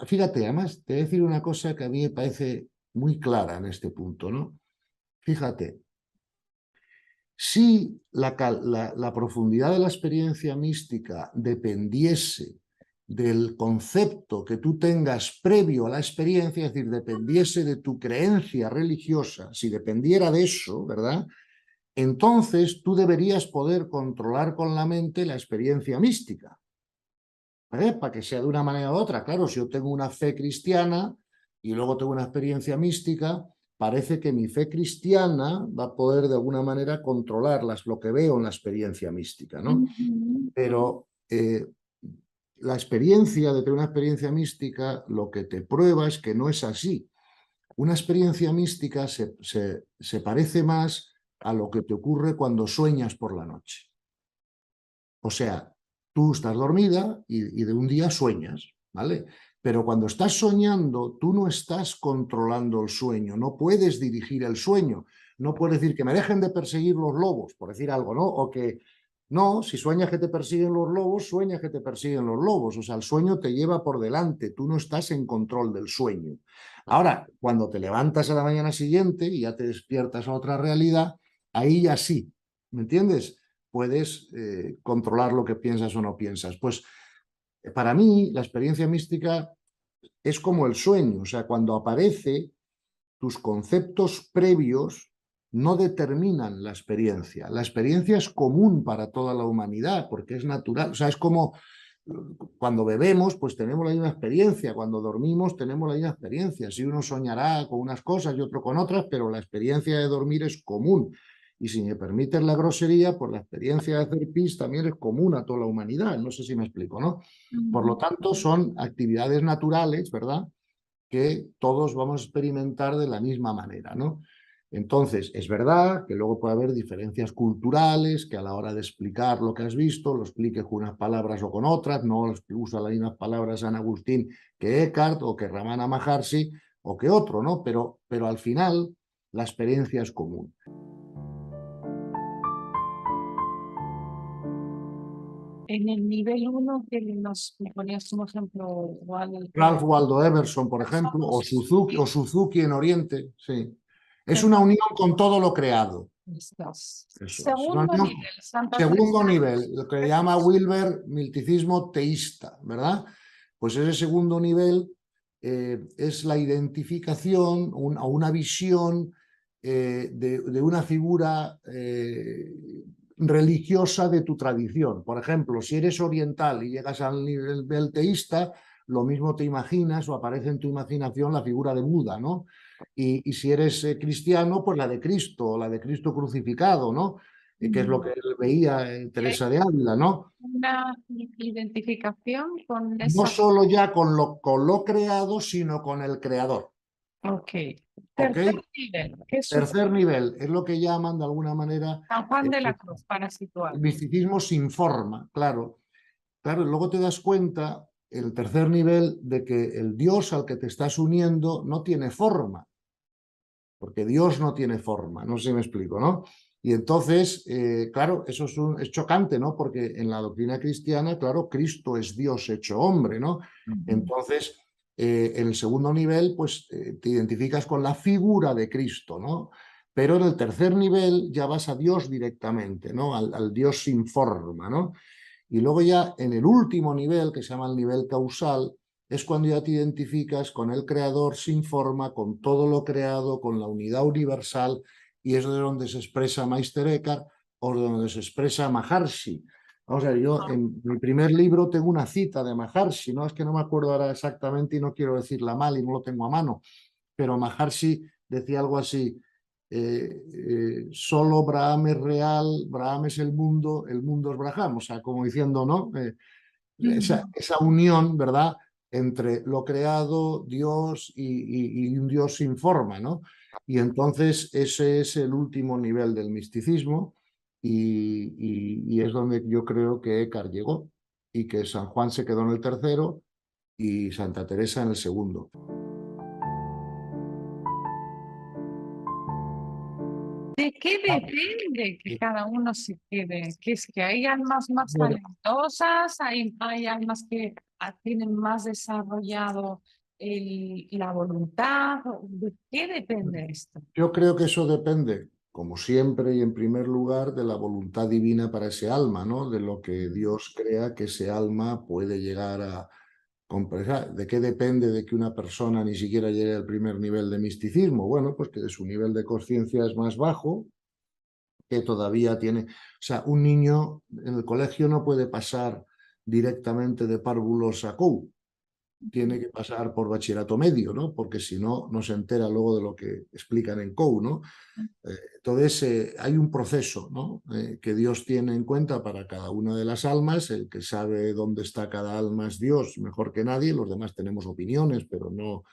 fíjate, además, te voy a decir una cosa que a mí me parece muy clara en este punto, ¿no? Fíjate, si la profundidad de la experiencia mística dependiese del concepto que tú tengas previo a la experiencia, es decir, dependiese de tu creencia religiosa, si dependiera de eso, ¿verdad?, entonces tú deberías poder controlar con la mente la experiencia mística, para que sea de una manera u otra. Claro, si yo tengo una fe cristiana y luego tengo una experiencia mística, parece que mi fe cristiana va a poder de alguna manera controlar lo que veo en la experiencia mística, ¿no? Pero la experiencia de tener una experiencia mística lo que te prueba es que no es así. Una experiencia mística se parece más a lo que te ocurre cuando sueñas por la noche. O sea, tú estás dormida y de un día sueñas, ¿vale? Pero cuando estás soñando, tú no estás controlando el sueño, no puedes dirigir el sueño, no puedes decir que me dejen de perseguir los lobos, por decir algo, ¿no? O que no, si sueñas que te persiguen los lobos, sueñas que te persiguen los lobos. O sea, el sueño te lleva por delante, tú no estás en control del sueño. Ahora, cuando te levantas a la mañana siguiente y ya te despiertas a otra realidad, ahí ya sí, ¿me entiendes? Puedes controlar lo que piensas o no piensas. Pues para mí la experiencia mística es como el sueño, o sea, cuando aparece, tus conceptos previos no determinan la experiencia. La experiencia es común para toda la humanidad porque es natural, o sea, es como cuando bebemos, pues tenemos la misma experiencia, cuando dormimos tenemos la misma experiencia. Si uno soñará con unas cosas y otro con otras, pero la experiencia de dormir es común. Y si me permites la grosería, pues la experiencia de hacer pis también es común a toda la humanidad. No sé si me explico, ¿no? Por lo tanto, son actividades naturales, ¿verdad?, que todos vamos a experimentar de la misma manera, ¿no? Entonces, es verdad que luego puede haber diferencias culturales, que a la hora de explicar lo que has visto, lo expliques con unas palabras o con otras, no usa las mismas palabras San Agustín que Eckhart o que Ramana Maharshi o que otro, ¿no? Pero al final la experiencia es común. En el nivel 1 que nos ponías como ejemplo, Ralph Waldo Emerson, por ejemplo, o Suzuki en Oriente, sí. Es una unión con todo lo creado. Eso, Segundo nivel, Santa segundo Teresa. nivel, lo que llama Wilber milticismo teísta, ¿verdad? Pues ese segundo nivel es la identificación o una visión de una figura religiosa de tu tradición. Por ejemplo, si eres oriental y llegas al nivel teísta, lo mismo te imaginas o aparece en tu imaginación la figura de Buda, ¿no? Y si eres cristiano, pues la de Cristo crucificado, ¿no? Que es lo que él veía en Teresa de Ávila, ¿no? Una identificación con No esa. solo ya con lo creado, sino con el creador. Ok. ¿Ok? Tercer nivel. ¿Qué es Tercer nivel, es lo que llaman de alguna manera San Juan de la Cruz, para situar? el misticismo sin forma, claro. Claro, y luego te das cuenta, el tercer nivel, de que el Dios al que te estás uniendo no tiene forma, porque Dios no tiene forma, no sé si me explico, ¿no? Y entonces, claro, eso es chocante, ¿no? Porque en la doctrina cristiana, claro, Cristo es Dios hecho hombre, ¿no? Entonces, en el segundo nivel, pues te identificas con la figura de Cristo, ¿no? Pero en el tercer nivel ya vas a Dios directamente, ¿no? Al Dios sin forma, ¿no? Y luego ya en el último nivel, que se llama el nivel causal, es cuando ya te identificas con el creador sin forma, con todo lo creado, con la unidad universal, y es de donde se expresa Meister Eckhart o de donde se expresa Maharshi. O sea, yo en mi primer libro tengo una cita de Maharshi, no es que no me acuerdo ahora exactamente y no quiero decirla mal y no lo tengo a mano, pero Maharshi decía algo así: solo Braham es real, Braham es el mundo es Braham, o sea, como diciendo, ¿no? Esa unión, ¿verdad?, entre lo creado, Dios y un Dios sin forma, ¿no? Y entonces ese es el último nivel del misticismo y es donde yo creo que Eckhart llegó y que San Juan se quedó en el tercero y Santa Teresa en el segundo. ¿De qué depende que cada uno se quede? Que es que hay almas más talentosas, hay almas que tienen más desarrollado la voluntad. ¿De qué depende esto? Yo creo que eso depende, como siempre y en primer lugar, de la voluntad divina para ese alma, ¿no? De lo que Dios crea que ese alma puede llegar a comprender. ¿De qué depende de que una persona ni siquiera llegue al primer nivel de misticismo? Bueno, pues que su nivel de conciencia es más bajo, que todavía tiene... O sea, un niño en el colegio no puede pasar directamente de párvulos a COU. tiene que pasar por bachillerato medio, ¿no? Porque si no, no se entera luego de lo que explican en COU, ¿no? Entonces, hay un proceso, ¿no? Que Dios tiene en cuenta para cada una de las almas. El que sabe dónde está cada alma es Dios, mejor que nadie. Los demás tenemos opiniones, pero no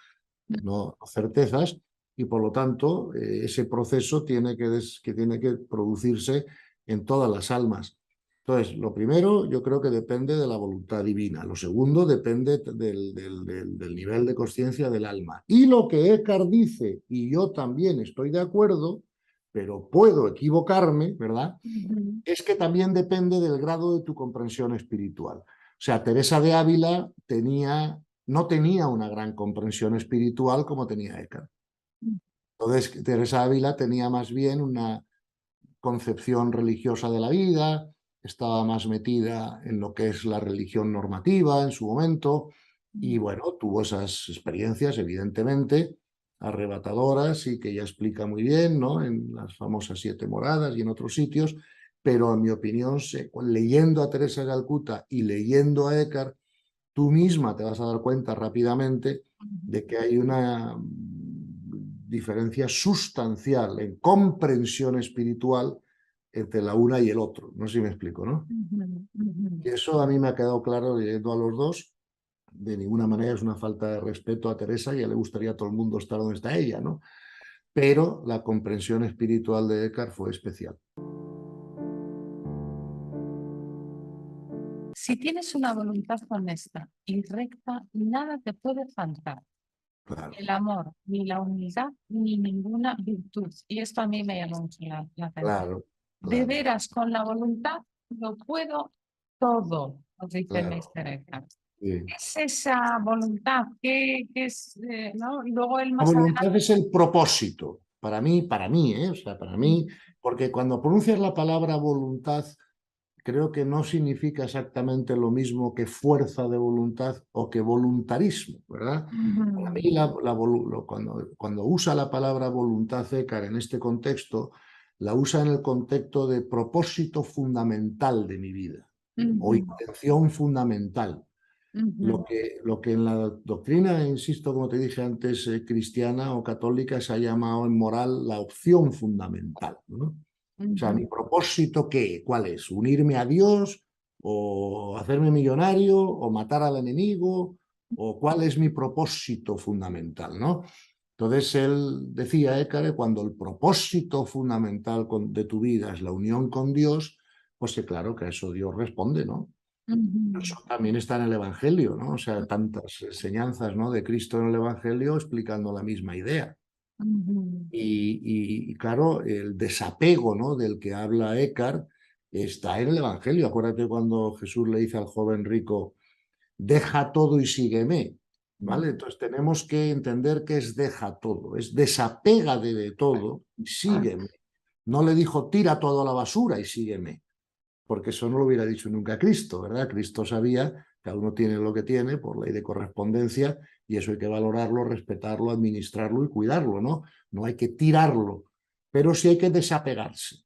certezas. Y por lo tanto, ese proceso tiene tiene que producirse en todas las almas. Entonces, lo primero yo creo que depende de la voluntad divina. Lo segundo depende del nivel de conciencia del alma. Y lo que Eckhart dice, y yo también estoy de acuerdo, pero puedo equivocarme, ¿verdad? Es que también depende del grado de tu comprensión espiritual. O sea, Teresa de Ávila no tenía una gran comprensión espiritual como tenía Eckhart. Entonces, Teresa de Ávila tenía más bien una concepción religiosa de la vida, estaba más metida en lo que es la religión normativa en su momento, y bueno, tuvo esas experiencias, evidentemente, arrebatadoras y que ella explica muy bien, ¿no? En las famosas 7 moradas y en otros sitios, pero en mi opinión, leyendo a Teresa de Calcuta y leyendo a Eckhart, tú misma te vas a dar cuenta rápidamente de que hay una diferencia sustancial en comprensión espiritual entre la una y el otro. No sé si me explico, ¿no? Y eso a mí me ha quedado claro leyendo a los dos. De ninguna manera es una falta de respeto a Teresa, ya le gustaría a todo el mundo estar donde está ella, ¿no? Pero la comprensión espiritual de Eckhart fue especial. Si tienes una voluntad honesta y recta, nada te puede faltar. Claro, El amor, ni la humildad, ni ninguna virtud. Y esto a mí me llama mucho la atención. claro, De claro, veras, con la voluntad lo puedo todo, nos dice claro. Meister Eckhart. Sí. Es esa voluntad que es, ¿no? Luego él La más voluntad adelante. es el propósito, para mí, ¿eh? O sea, para mí, porque cuando pronuncias la palabra voluntad, creo que no significa exactamente lo mismo que fuerza de voluntad o que voluntarismo, ¿verdad? Para mí, cuando usa la palabra voluntad Eckhart en este contexto, la usa en el contexto de propósito fundamental de mi vida o intención fundamental. Lo que en la doctrina, insisto, como te dije antes, cristiana o católica, se ha llamado en moral la opción fundamental, ¿no? O sea, mi propósito, ¿cuál es? ¿Unirme a Dios o hacerme millonario o matar al enemigo? ¿O cuál es mi propósito fundamental, no? Entonces él decía, Eckhart, cuando el propósito fundamental de tu vida es la unión con Dios, pues claro que a eso Dios responde, ¿no? Eso también está en el Evangelio, ¿no? O sea, tantas enseñanzas, ¿no? de Cristo en el Evangelio explicando la misma idea. Y claro, el desapego, ¿no? del que habla Eckhart está en el Evangelio. Acuérdate cuando Jesús le dice al joven rico, deja todo y sígueme, ¿vale? Entonces tenemos que entender que es deja todo, es desapégate de todo y sígueme. No le dijo tira todo a la basura y sígueme, porque eso no lo hubiera dicho nunca Cristo, ¿verdad? Cristo sabía que cada uno tiene lo que tiene por ley de correspondencia y eso hay que valorarlo, respetarlo, administrarlo y cuidarlo, ¿no? No hay que tirarlo, pero sí hay que desapegarse.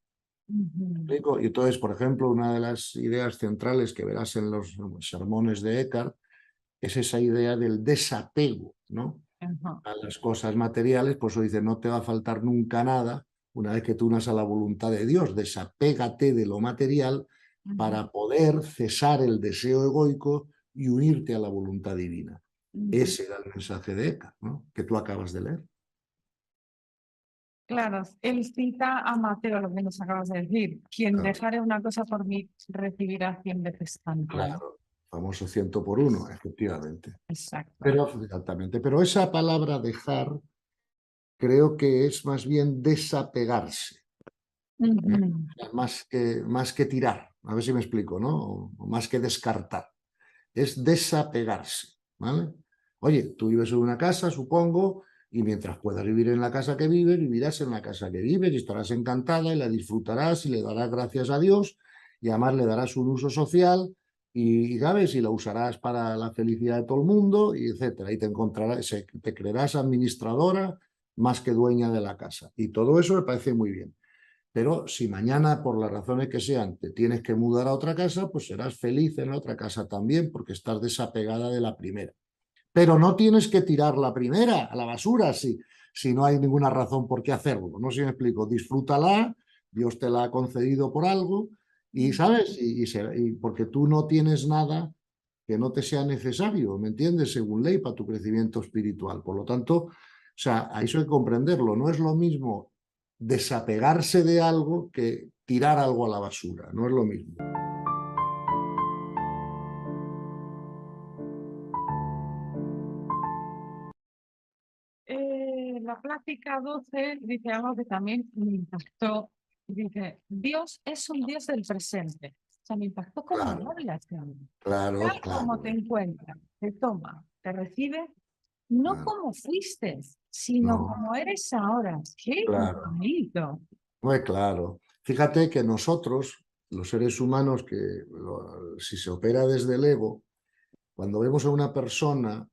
¿Explico? Y entonces, por ejemplo, una de las ideas centrales que verás en los sermones de Eckhart es esa idea del desapego, ¿no? A las cosas materiales, por eso dice, no te va a faltar nunca nada una vez que tú unas a la voluntad de Dios, desapégate de lo material para poder cesar el deseo egoico y unirte a la voluntad divina. Ese era el mensaje de Eckhart, ¿no? que tú acabas de leer. Claro, él cita a Mateo, lo que nos acabas de decir. Quien Claro. dejare una cosa por mí, recibirá 100 veces tanto. Claro, famoso 100 por 1, efectivamente. Exacto. Pero, exactamente, pero esa palabra dejar creo que es más bien desapegarse. Más que tirar, a ver si me explico, ¿no? O más que descartar, es desapegarse, ¿vale? Oye, tú vives en una casa, supongo, y mientras puedas vivir en la casa que vives, vivirás en la casa que vives y estarás encantada y la disfrutarás y le darás gracias a Dios y además le darás un uso social y ¿sabes? Y la usarás para la felicidad de todo el mundo y etcétera. Y te encontrarás, te creerás administradora más que dueña de la casa. Y todo eso me parece muy bien. Pero si mañana, por las razones que sean, te tienes que mudar a otra casa, pues serás feliz en la otra casa también, porque estás desapegada de la primera. Pero no tienes que tirar la primera a la basura si no hay ninguna razón por qué hacerlo. No sé si me explico. Disfrútala, Dios te la ha concedido por algo y, ¿sabes? Y porque tú no tienes nada que no te sea necesario, ¿me entiendes? Según ley, para tu crecimiento espiritual. Por lo tanto, o sea, a eso hay que comprenderlo. No es lo mismo desapegarse de algo que tirar algo a la basura. No es lo mismo. La plática 12 dice algo que también me impactó. Dice, Dios es un Dios del presente. O sea, me impactó cómo Claro, hablas. claro, Tal como te claro, encuentra, te toma, te recibe, no claro. como fuiste, sino No, como eres ahora. ¡Qué claro. bonito! Muy claro. Fíjate que nosotros, los seres humanos, si se opera desde el ego, cuando vemos a una persona,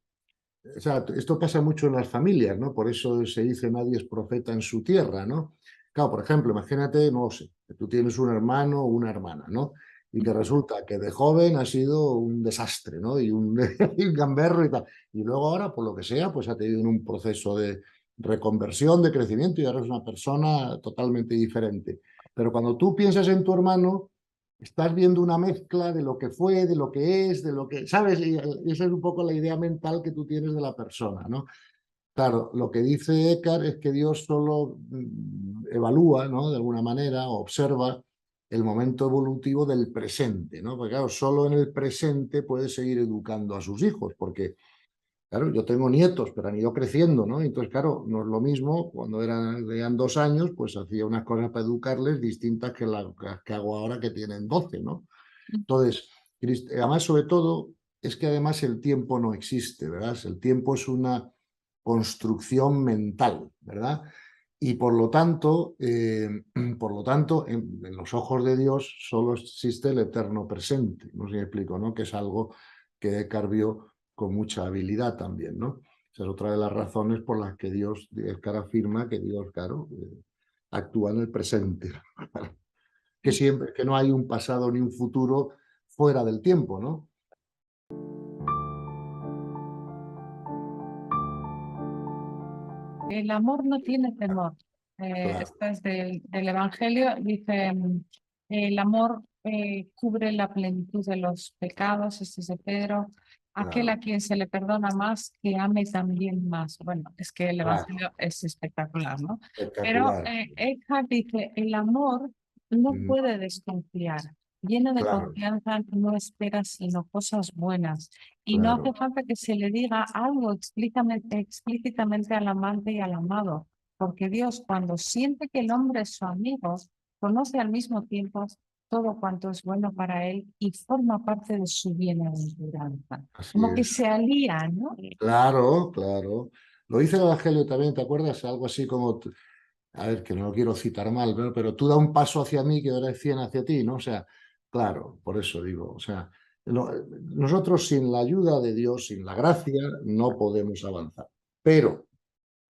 o sea, esto pasa mucho en las familias, ¿no? Por eso se dice nadie es profeta en su tierra, ¿no? Claro, por ejemplo, imagínate, no sé, que tú tienes un hermano o una hermana, ¿no? Y que resulta que de joven ha sido un desastre, ¿no? Y un, y un gamberro y tal. Y luego ahora, por lo que sea, pues ha tenido un proceso de reconversión, de crecimiento y ahora es una persona totalmente diferente. Pero cuando tú piensas en tu hermano, estás viendo una mezcla de lo que fue, de lo que es, de lo que, ¿sabes? Y esa es un poco la idea mental que tú tienes de la persona, ¿no? Claro, lo que dice Eckhart es que Dios solo evalúa, ¿no? De alguna manera, o observa el momento evolutivo del presente, ¿no? Porque claro, solo en el presente puede seguir educando a sus hijos, porque claro, yo tengo nietos, pero han ido creciendo, ¿no? Entonces, claro, no es lo mismo, cuando eran 2 años, pues hacía unas cosas para educarles distintas que las que hago ahora que tienen 12, ¿no? Entonces, además, sobre todo, es que además el tiempo no existe, ¿verdad? El tiempo es una construcción mental, ¿verdad? Y por lo tanto en los ojos de Dios solo existe el eterno presente, no sé si me explico, ¿no? Que es algo que Eckhart vio con mucha habilidad también, ¿no? Esa es otra de las razones por las que Eckhart afirma que Dios, claro, actúa en el presente, que siempre, que no hay un pasado ni un futuro fuera del tiempo, ¿no? El amor no tiene temor. Claro, Esto es del Evangelio. Dice, el amor cubre la plenitud de los pecados. Este es de Pedro. Aquel a claro, quien se le perdona más, que ame también más. Bueno, es que el claro, Evangelio es espectacular, ¿no? Pero espectacular. Eckhart dice, el amor no Mm, puede desconfiar. Lleno de claro, confianza, no espera sino cosas buenas. Y no hace claro, falta que se le diga algo explícitamente al amante y al amado, porque Dios, cuando siente que el hombre es su amigo, conoce al mismo tiempo todo cuanto es bueno para él y forma parte de su bienaventuranza. así Como que es. se alía, ¿no? Claro, claro. Lo dice el Evangelio también, ¿te acuerdas? Algo así como, a ver, que no lo quiero citar mal, pero tú da un paso hacia mí que ahora es 100 hacia ti, ¿no? O sea, claro, por eso digo, o sea, nosotros sin la ayuda de Dios, sin la gracia, no podemos avanzar. Pero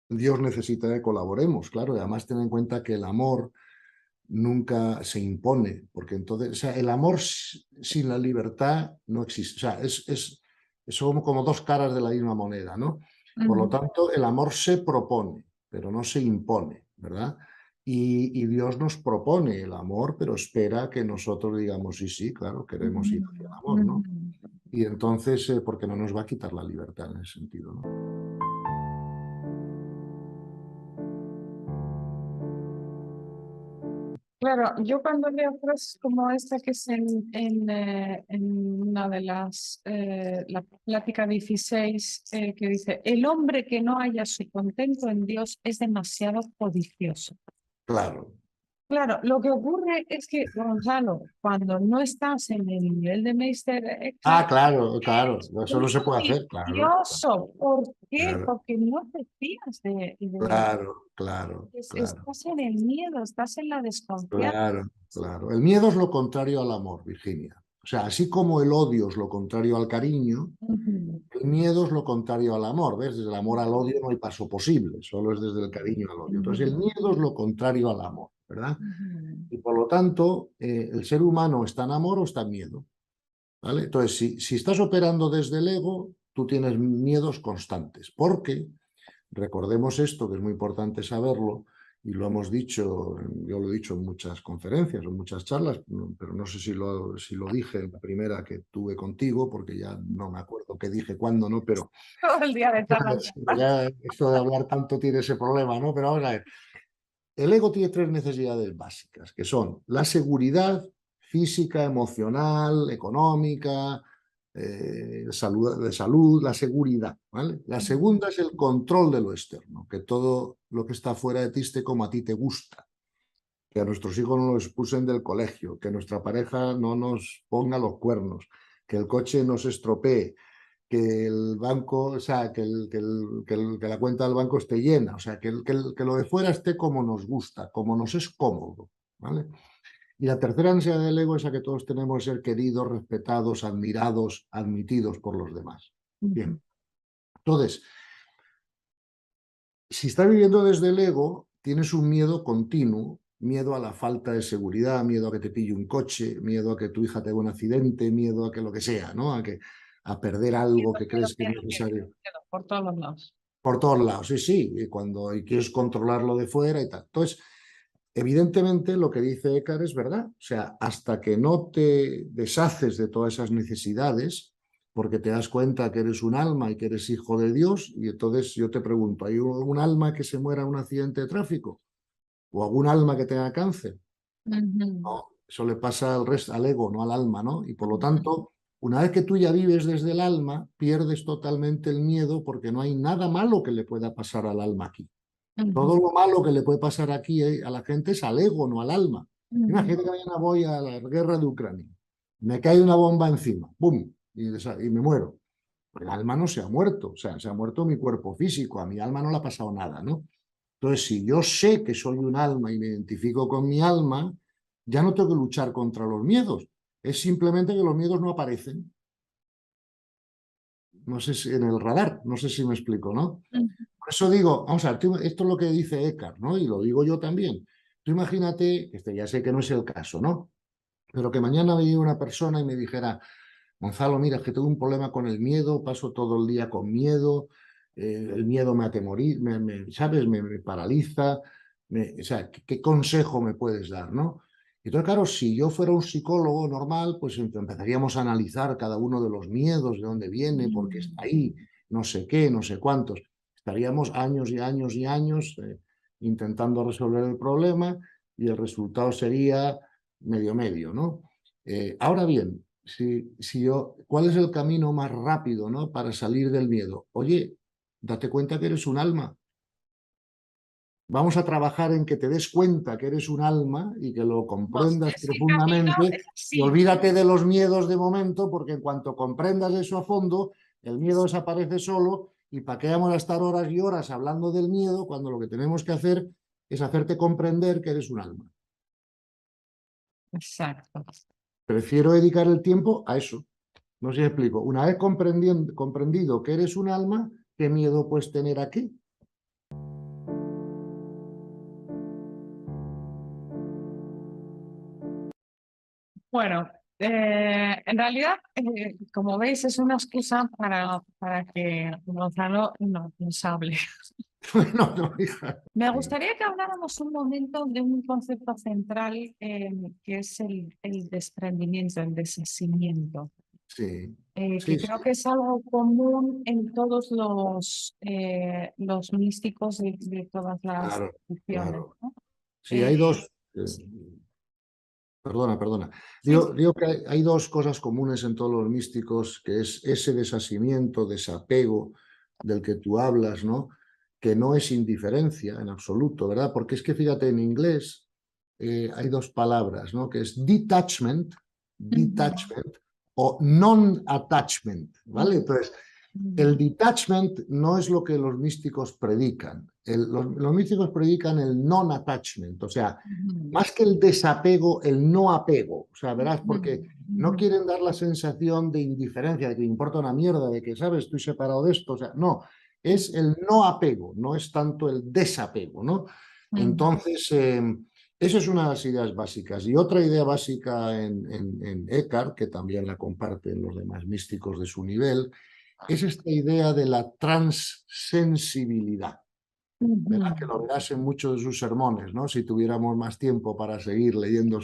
Dios necesita que colaboremos, claro, y además ten en cuenta que el amor nunca se impone, porque entonces, o sea, el amor sin la libertad no existe, o sea, son como dos caras de la misma moneda, ¿no? Por lo Mm, tanto, el amor se propone, pero no se impone, ¿verdad? Y Dios nos propone el amor, pero espera que nosotros digamos, sí, sí, claro, queremos ir hacia el mm, amor, ¿no? mm. Y entonces, porque no nos va a quitar la libertad en ese sentido, ¿no? Claro, yo cuando leo frases como esta que es en una de la plática 16, que dice, el hombre que no haya su contento en Dios es demasiado codicioso. Claro. Claro, lo que ocurre es que, Gonzalo, cuando no estás en el nivel de Meister Ah, Eckhart, claro, claro, es eso no se puede hacer, claro, codicioso. ¿Por qué? claro, Porque no te fías claro, claro, claro. estás en el miedo, estás en la desconfianza. Claro, claro. El miedo es lo contrario al amor, Virginia. O sea, así como el odio es lo contrario al cariño, Ujú. el miedo es lo contrario al amor. ¿Ves? Desde el amor al odio no hay paso posible, solo es desde el cariño al odio. Entonces, el Ujú. miedo es lo contrario al amor, ¿verdad? Ujú. Y por lo tanto, el ser humano está en amor o está en miedo, ¿vale? Entonces, si estás operando desde el ego, tú tienes miedos constantes, porque recordemos esto, que es muy importante saberlo, y lo hemos dicho, yo lo he dicho en muchas conferencias, en muchas charlas, pero no sé si lo dije en la primera que tuve contigo, porque ya no me acuerdo qué dije, cuándo, ¿no? Pero Todo el día de charlas. ya esto de hablar tanto tiene ese problema, ¿no? Pero vamos a ver, el ego tiene tres necesidades básicas, que son la seguridad física, emocional, económica, de salud, la seguridad, ¿vale? La segunda es el control de lo externo, que todo lo que está fuera de ti esté como a ti te gusta, que a nuestros hijos no los expulsen del colegio, que nuestra pareja no nos ponga los cuernos, que el coche no se estropee, que el banco, o sea, que la cuenta del banco esté llena, o sea, que lo de fuera esté como nos gusta, como nos es cómodo, ¿vale? Y la tercera ansia del ego es a que todos tenemos que ser queridos, respetados, admirados, admitidos por los demás. Bien. Entonces, si estás viviendo desde el ego, tienes un miedo continuo, miedo a la falta de seguridad, miedo a que te pille un coche, miedo a que tu hija tenga un accidente, miedo a que lo que sea, ¿no? A perder algo que crees que es necesario. Por todos los lados. Por todos lados, sí, y quieres controlarlo de fuera y tal. Entonces, evidentemente lo que dice Eckhart es verdad. O sea, hasta que no te deshaces de todas esas necesidades, porque te das cuenta que eres un alma y que eres hijo de Dios, y entonces yo te pregunto, ¿hay un alma que se muera en un accidente de tráfico? ¿O algún alma que tenga cáncer? No, eso le pasa al ego, no al alma, ¿no? Y por lo tanto, una vez que tú ya vives desde el alma, pierdes totalmente el miedo porque no hay nada malo que le pueda pasar al alma aquí. Todo lo malo que le puede pasar aquí a la gente es al ego, no al alma. Imagínate que mañana voy a la guerra de Ucrania, me cae una bomba encima, ¡pum! Y me muero. El alma no se ha muerto, o sea, se ha muerto mi cuerpo físico, a mi alma no le ha pasado nada, ¿no? Entonces, si yo sé que soy un alma y me identifico con mi alma, ya no tengo que luchar contra los miedos. Es simplemente que los miedos no aparecen. No sé si en el radar, no sé si me explico, ¿no? Por eso digo, vamos a ver, esto es lo que dice Eckhart, ¿no? Y lo digo yo también. Tú imagínate, ya sé que no es el caso, ¿no? Pero que mañana venía una persona y me dijera, Gonzalo, mira, es que tengo un problema con el miedo, paso todo el día con miedo, el miedo me atemoriza, ¿sabes? Me paraliza. O sea, ¿qué consejo me puedes dar, no? Entonces, claro, si yo fuera un psicólogo normal, pues empezaríamos a analizar cada uno de los miedos, de dónde viene, por qué está ahí, no sé qué, no sé cuántos. Estaríamos años y años y años intentando resolver el problema y el resultado sería medio, ¿no? Ahora bien, ¿cuál es el camino más rápido, ¿no? Para salir del miedo? Oye, date cuenta que eres un alma. Vamos a trabajar en que te des cuenta que eres un alma y que lo comprendas profundamente y olvídate de los miedos de momento, porque en cuanto comprendas eso a fondo, el miedo desaparece solo y para qué vamos a estar horas y horas hablando del miedo cuando lo que tenemos que hacer es hacerte comprender que eres un alma. Exacto. Prefiero dedicar el tiempo a eso. No sé si explico. Una vez comprendido que eres un alma, ¿qué miedo puedes tener aquí? Bueno, en realidad, como veis, es una excusa para que Gonzalo nos hable. Bueno, no, hija. Me gustaría que habláramos un momento de un concepto central que es el desprendimiento, el deshacimiento. Sí. Que creo que es algo común en todos los místicos de todas las religiones. Claro. ¿No? Sí, hay dos. Perdona. Digo que hay dos cosas comunes en todos los místicos, que es ese desasimiento, desapego del que tú hablas, ¿no? Que no es indiferencia en absoluto, ¿verdad? Porque es que fíjate, en inglés hay dos palabras, ¿no? Que es detachment o non-attachment, ¿vale? Entonces, el detachment no es lo que los místicos predican. Los místicos predican el non-attachment, o sea, más que el desapego, el no apego. O sea, verás, porque no quieren dar la sensación de indiferencia, de que me importa una mierda, de que, ¿sabes? Estoy separado de esto. O sea, no, es el no apego, no es tanto el desapego, ¿no? Entonces, esa es una de las ideas básicas. Y otra idea básica en Eckhart, que también la comparten los demás místicos de su nivel, es esta idea de la transsensibilidad. ¿Verdad? Que lo verás en muchos de sus sermones, ¿no? Si tuviéramos más tiempo para seguir leyendo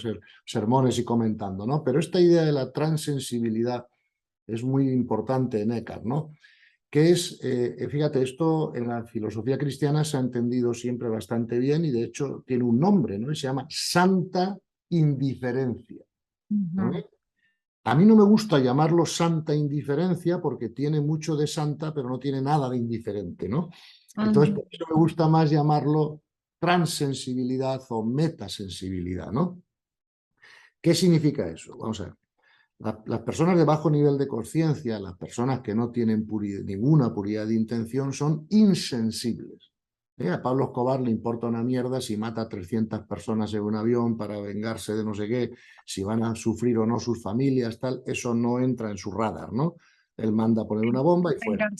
sermones y comentando, ¿no? Pero esta idea de la transsensibilidad es muy importante en Eckhart, ¿no? Que es, fíjate, esto en la filosofía cristiana se ha entendido siempre bastante bien y de hecho tiene un nombre, ¿no? Y se llama santa indiferencia. ¿No? A mí no me gusta llamarlo santa indiferencia porque tiene mucho de santa, pero no tiene nada de indiferente, ¿no? Entonces, por eso me gusta más llamarlo transsensibilidad o metasensibilidad, ¿no? ¿Qué significa eso? Vamos a ver. Las personas de bajo nivel de conciencia, las personas que no tienen ninguna puridad de intención, son insensibles. A Pablo Escobar le importa una mierda si mata a 300 personas en un avión para vengarse de no sé qué, si van a sufrir o no sus familias, tal, eso no entra en su radar, ¿no? Él manda a poner una bomba y fuera.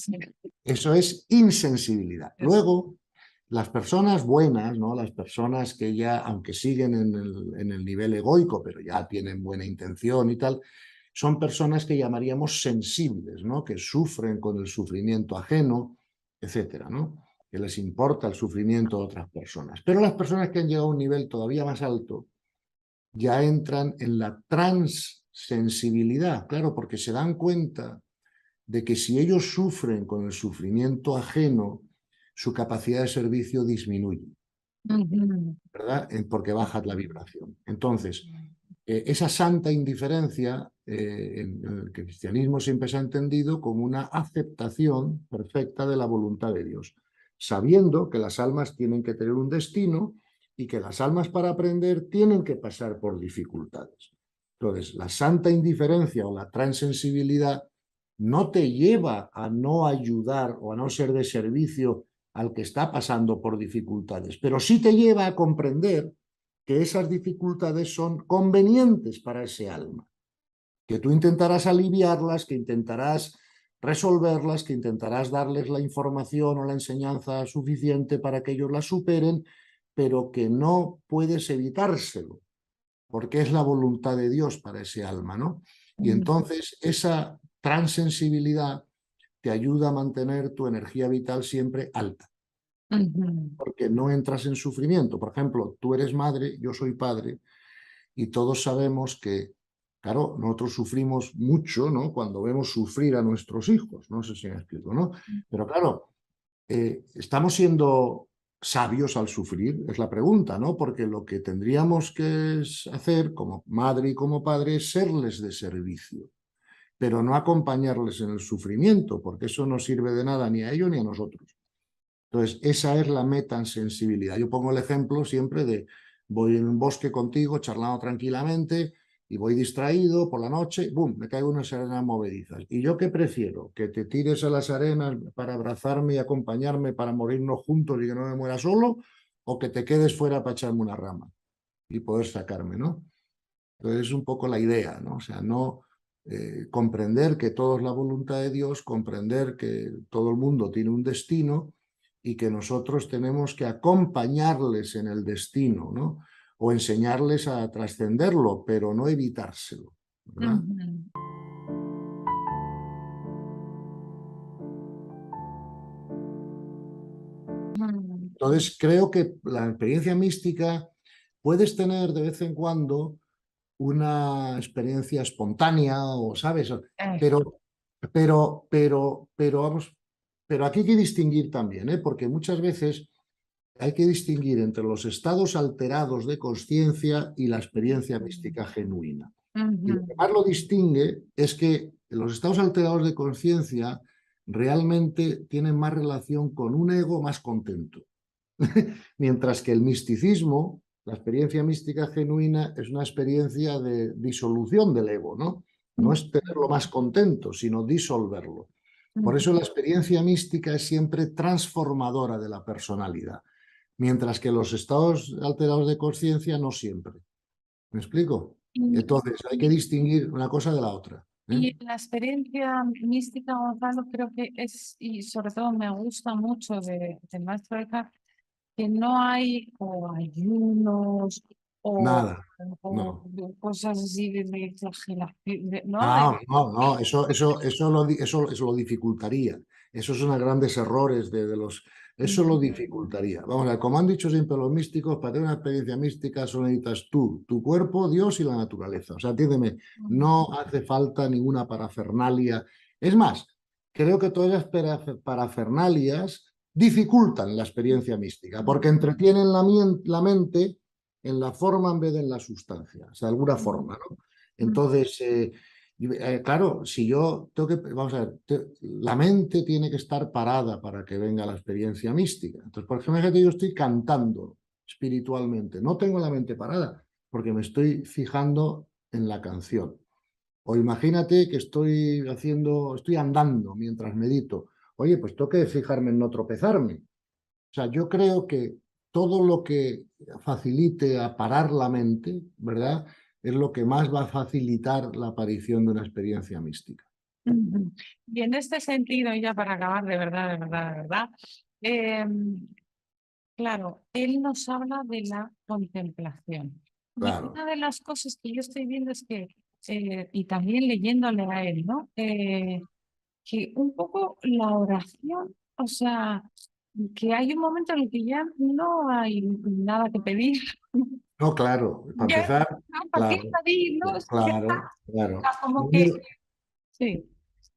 Eso es insensibilidad. Luego, las personas buenas, ¿no? Las personas que ya, aunque siguen en el nivel egoico, pero ya tienen buena intención y tal, son personas que llamaríamos sensibles, ¿no? Que sufren con el sufrimiento ajeno, etcétera, ¿no? Que les importa el sufrimiento de otras personas. Pero las personas que han llegado a un nivel todavía más alto ya entran en la transsensibilidad, claro, porque se dan cuenta de que si ellos sufren con el sufrimiento ajeno, su capacidad de servicio disminuye, ¿verdad? Porque baja la vibración. Entonces, esa santa indiferencia en el cristianismo siempre se ha entendido como una aceptación perfecta de la voluntad de Dios, sabiendo que las almas tienen que tener un destino y que las almas para aprender tienen que pasar por dificultades. Entonces, la santa indiferencia o la transensibilidad no te lleva a no ayudar o a no ser de servicio al que está pasando por dificultades, pero sí te lleva a comprender que esas dificultades son convenientes para ese alma, que tú intentarás aliviarlas, que intentarás resolverlas, que intentarás darles la información o la enseñanza suficiente para que ellos la superen, pero que no puedes evitárselo, porque es la voluntad de Dios para ese alma, ¿no? Y entonces esa transensibilidad te ayuda a mantener tu energía vital siempre alta, porque no entras en sufrimiento. Por ejemplo, tú eres madre, yo soy padre, y todos sabemos que, claro, nosotros sufrimos mucho, ¿no? Cuando vemos sufrir a nuestros hijos, no sé si me explico, ¿no? Pero claro, ¿estamos siendo sabios al sufrir? Es la pregunta, ¿no? Porque lo que tendríamos que hacer como madre y como padre es serles de servicio, pero no acompañarles en el sufrimiento, porque eso no sirve de nada ni a ellos ni a nosotros. Entonces, esa es la metasensibilidad. Yo pongo el ejemplo siempre de voy en un bosque contigo charlando tranquilamente y voy distraído por la noche, ¡bum!, me caigo en unas arenas movedizas. ¿Y yo qué prefiero? ¿Que te tires a las arenas para abrazarme y acompañarme para morirnos juntos y que no me muera solo? ¿O que te quedes fuera para echarme una rama y poder sacarme, ¿no? Entonces es un poco la idea, ¿no? O sea, no comprender que todo es la voluntad de Dios, comprender que todo el mundo tiene un destino y que nosotros tenemos que acompañarles en el destino, ¿no? O enseñarles a trascenderlo, pero no evitárselo, ¿verdad? Entonces creo que la experiencia mística puedes tener de vez en cuando una experiencia espontánea o, ¿sabes? Pero vamos, pero aquí hay que distinguir también, ¿eh? Porque muchas veces hay que distinguir entre los estados alterados de conciencia y la experiencia mística genuina. Y lo que más lo distingue es que los estados alterados de conciencia realmente tienen más relación con un ego más contento. Mientras que el misticismo, la experiencia mística genuina, es una experiencia de disolución del ego, ¿no? No es tenerlo más contento, sino disolverlo. Por eso la experiencia mística es siempre transformadora de la personalidad, mientras que los estados alterados de conciencia no siempre. ¿Me explico? Entonces hay que distinguir una cosa de la otra. Y la experiencia mística, Gonzalo, creo que es, y sobre todo me gusta mucho del maestro Eckhart, que no hay o ayunos nada, o no. de cosas así de flagelación, ¿no? No, eso lo dificultaría. Esos son los grandes errores de los... Eso lo dificultaría. Vamos a ver, como han dicho siempre los místicos, para tener una experiencia mística solo necesitas tú, tu cuerpo, Dios y la naturaleza. O sea, entiéndeme, no hace falta ninguna parafernalia. Es más, creo que todas las parafernalias dificultan la experiencia mística, porque entretienen la mente en la forma en vez de en la sustancia, o sea, de alguna forma, ¿no? Entonces, claro, si yo tengo que, vamos a ver, la mente tiene que estar parada para que venga la experiencia mística. Entonces, por ejemplo, fíjate, yo estoy cantando espiritualmente, no tengo la mente parada, porque me estoy fijando en la canción. O imagínate que estoy andando mientras medito. Oye, pues tengo que fijarme en no tropezarme. O sea, yo creo que todo lo que facilite a parar la mente, ¿verdad? Es lo que más va a facilitar la aparición de una experiencia mística. Ujú. Y en este sentido, ya para acabar de verdad, de verdad, de verdad, claro, él nos habla de la contemplación. Y Claro, una de las cosas que yo estoy viendo es que, y también leyéndole a él, ¿no? Que un poco la oración, o sea, que hay un momento en el que ya no hay nada que pedir. no, claro, para Ya, empezar, no, ¿para qué claro, pedir? No, es que ya está. claro, O sea, claro. como que, sí,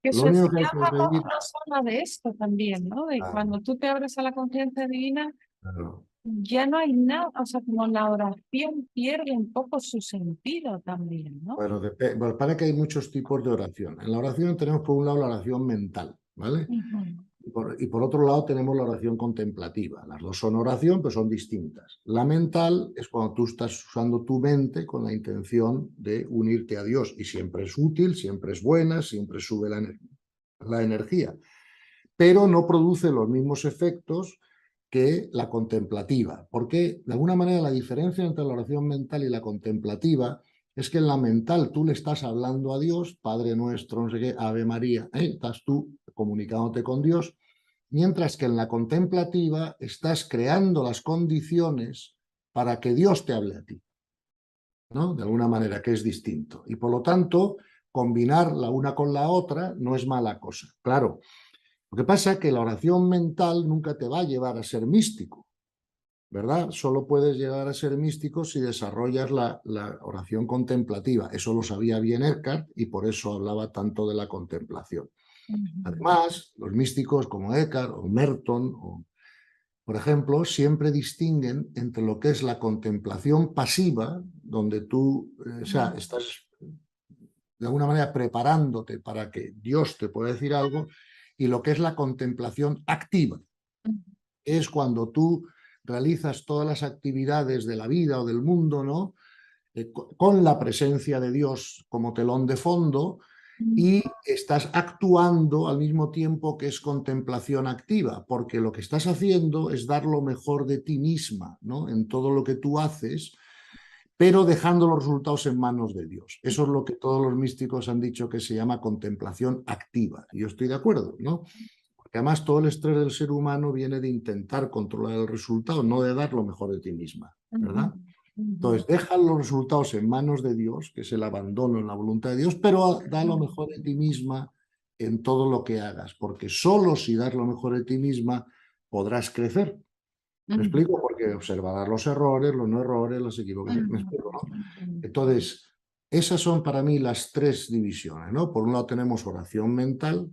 que Lo su único que hay que enseñanza pedir, nos habla de esto también, ¿no? De claro, cuando tú te abres a la conciencia divina, claro. ya no hay nada, o sea, como la oración pierde un poco su sentido también, ¿no? Bueno, para que hay muchos tipos de oración. En la oración tenemos por un lado la oración mental, ¿vale? Ujú, Y por otro lado tenemos la oración contemplativa. Las dos son oración, pero son distintas. La mental es cuando tú estás usando tu mente con la intención de unirte a Dios. Y siempre es útil, siempre es buena, siempre sube la energía. Pero no produce los mismos efectos que la contemplativa. Porque, de alguna manera, la diferencia entre la oración mental y la contemplativa es que en la mental tú le estás hablando a Dios, Padre nuestro, no sé qué, Ave María, estás tú comunicándote con Dios, mientras que en la contemplativa estás creando las condiciones para que Dios te hable a ti, ¿no? De alguna manera, que es distinto. Y por lo tanto, combinar la una con la otra no es mala cosa. Claro, lo que pasa es que la oración mental nunca te va a llevar a ser místico, ¿verdad? Solo puedes llegar a ser místico si desarrollas la oración contemplativa. Eso lo sabía bien Eckhart y por eso hablaba tanto de la contemplación. ujú, Además, los místicos como Eckhart o Merton, por ejemplo, siempre distinguen entre lo que es la contemplación pasiva, donde tú, o sea, estás de alguna manera preparándote para que Dios te pueda decir algo, y lo que es la contemplación activa. Es cuando tú realizas todas las actividades de la vida o del mundo, ¿no? Con la presencia de Dios como telón de fondo, y estás actuando al mismo tiempo que es contemplación activa, porque lo que estás haciendo es dar lo mejor de ti misma, ¿no? En todo lo que tú haces, pero dejando los resultados en manos de Dios. Eso es lo que todos los místicos han dicho que se llama contemplación activa. Y yo estoy de acuerdo, ¿no? Porque además todo el estrés del ser humano viene de intentar controlar el resultado, no de dar lo mejor de ti misma, ujú, ¿verdad? ujú, Entonces, deja los resultados en manos de Dios, que es el abandono en la voluntad de Dios, pero da lo mejor de ti misma en todo lo que hagas, porque solo si das lo mejor de ti misma podrás crecer. ¿Me ujú, explico? Porque observarás los errores, los no errores, las equivocaciones. ¿Me explico, no? ujú, Entonces, esas son para mí las tres divisiones, ¿no? Por un lado tenemos oración mental,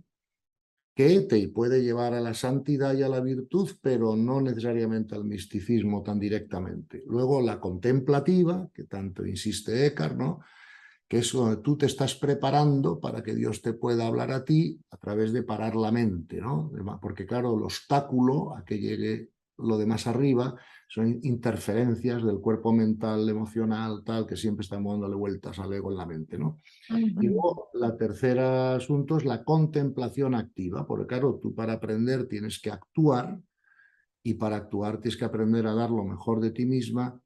que te puede llevar a la santidad y a la virtud, pero no necesariamente al misticismo tan directamente. Luego la contemplativa, que tanto insiste Eckhart, ¿no? Que es donde tú te estás preparando para que Dios te pueda hablar a ti a través de parar la mente, ¿no? Porque claro, el obstáculo a que llegue lo de más arriba son interferencias del cuerpo mental, emocional, tal, que siempre estamos dándole vueltas al ego en la mente, ¿no? Y ujú, luego, la tercera asunto es la contemplación activa, porque claro, tú para aprender tienes que actuar, y para actuar tienes que aprender a dar lo mejor de ti misma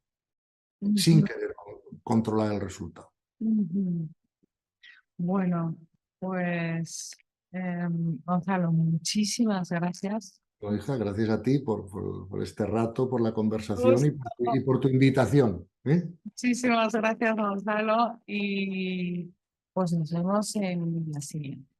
sin ujú, querer controlar el resultado. ujú. Bueno, pues Gonzalo, muchísimas gracias Bueno, hija, gracias a ti por este rato, por la conversación y por tu invitación. ¿Eh? Muchísimas gracias, Gonzalo, y pues nos vemos en la siguiente.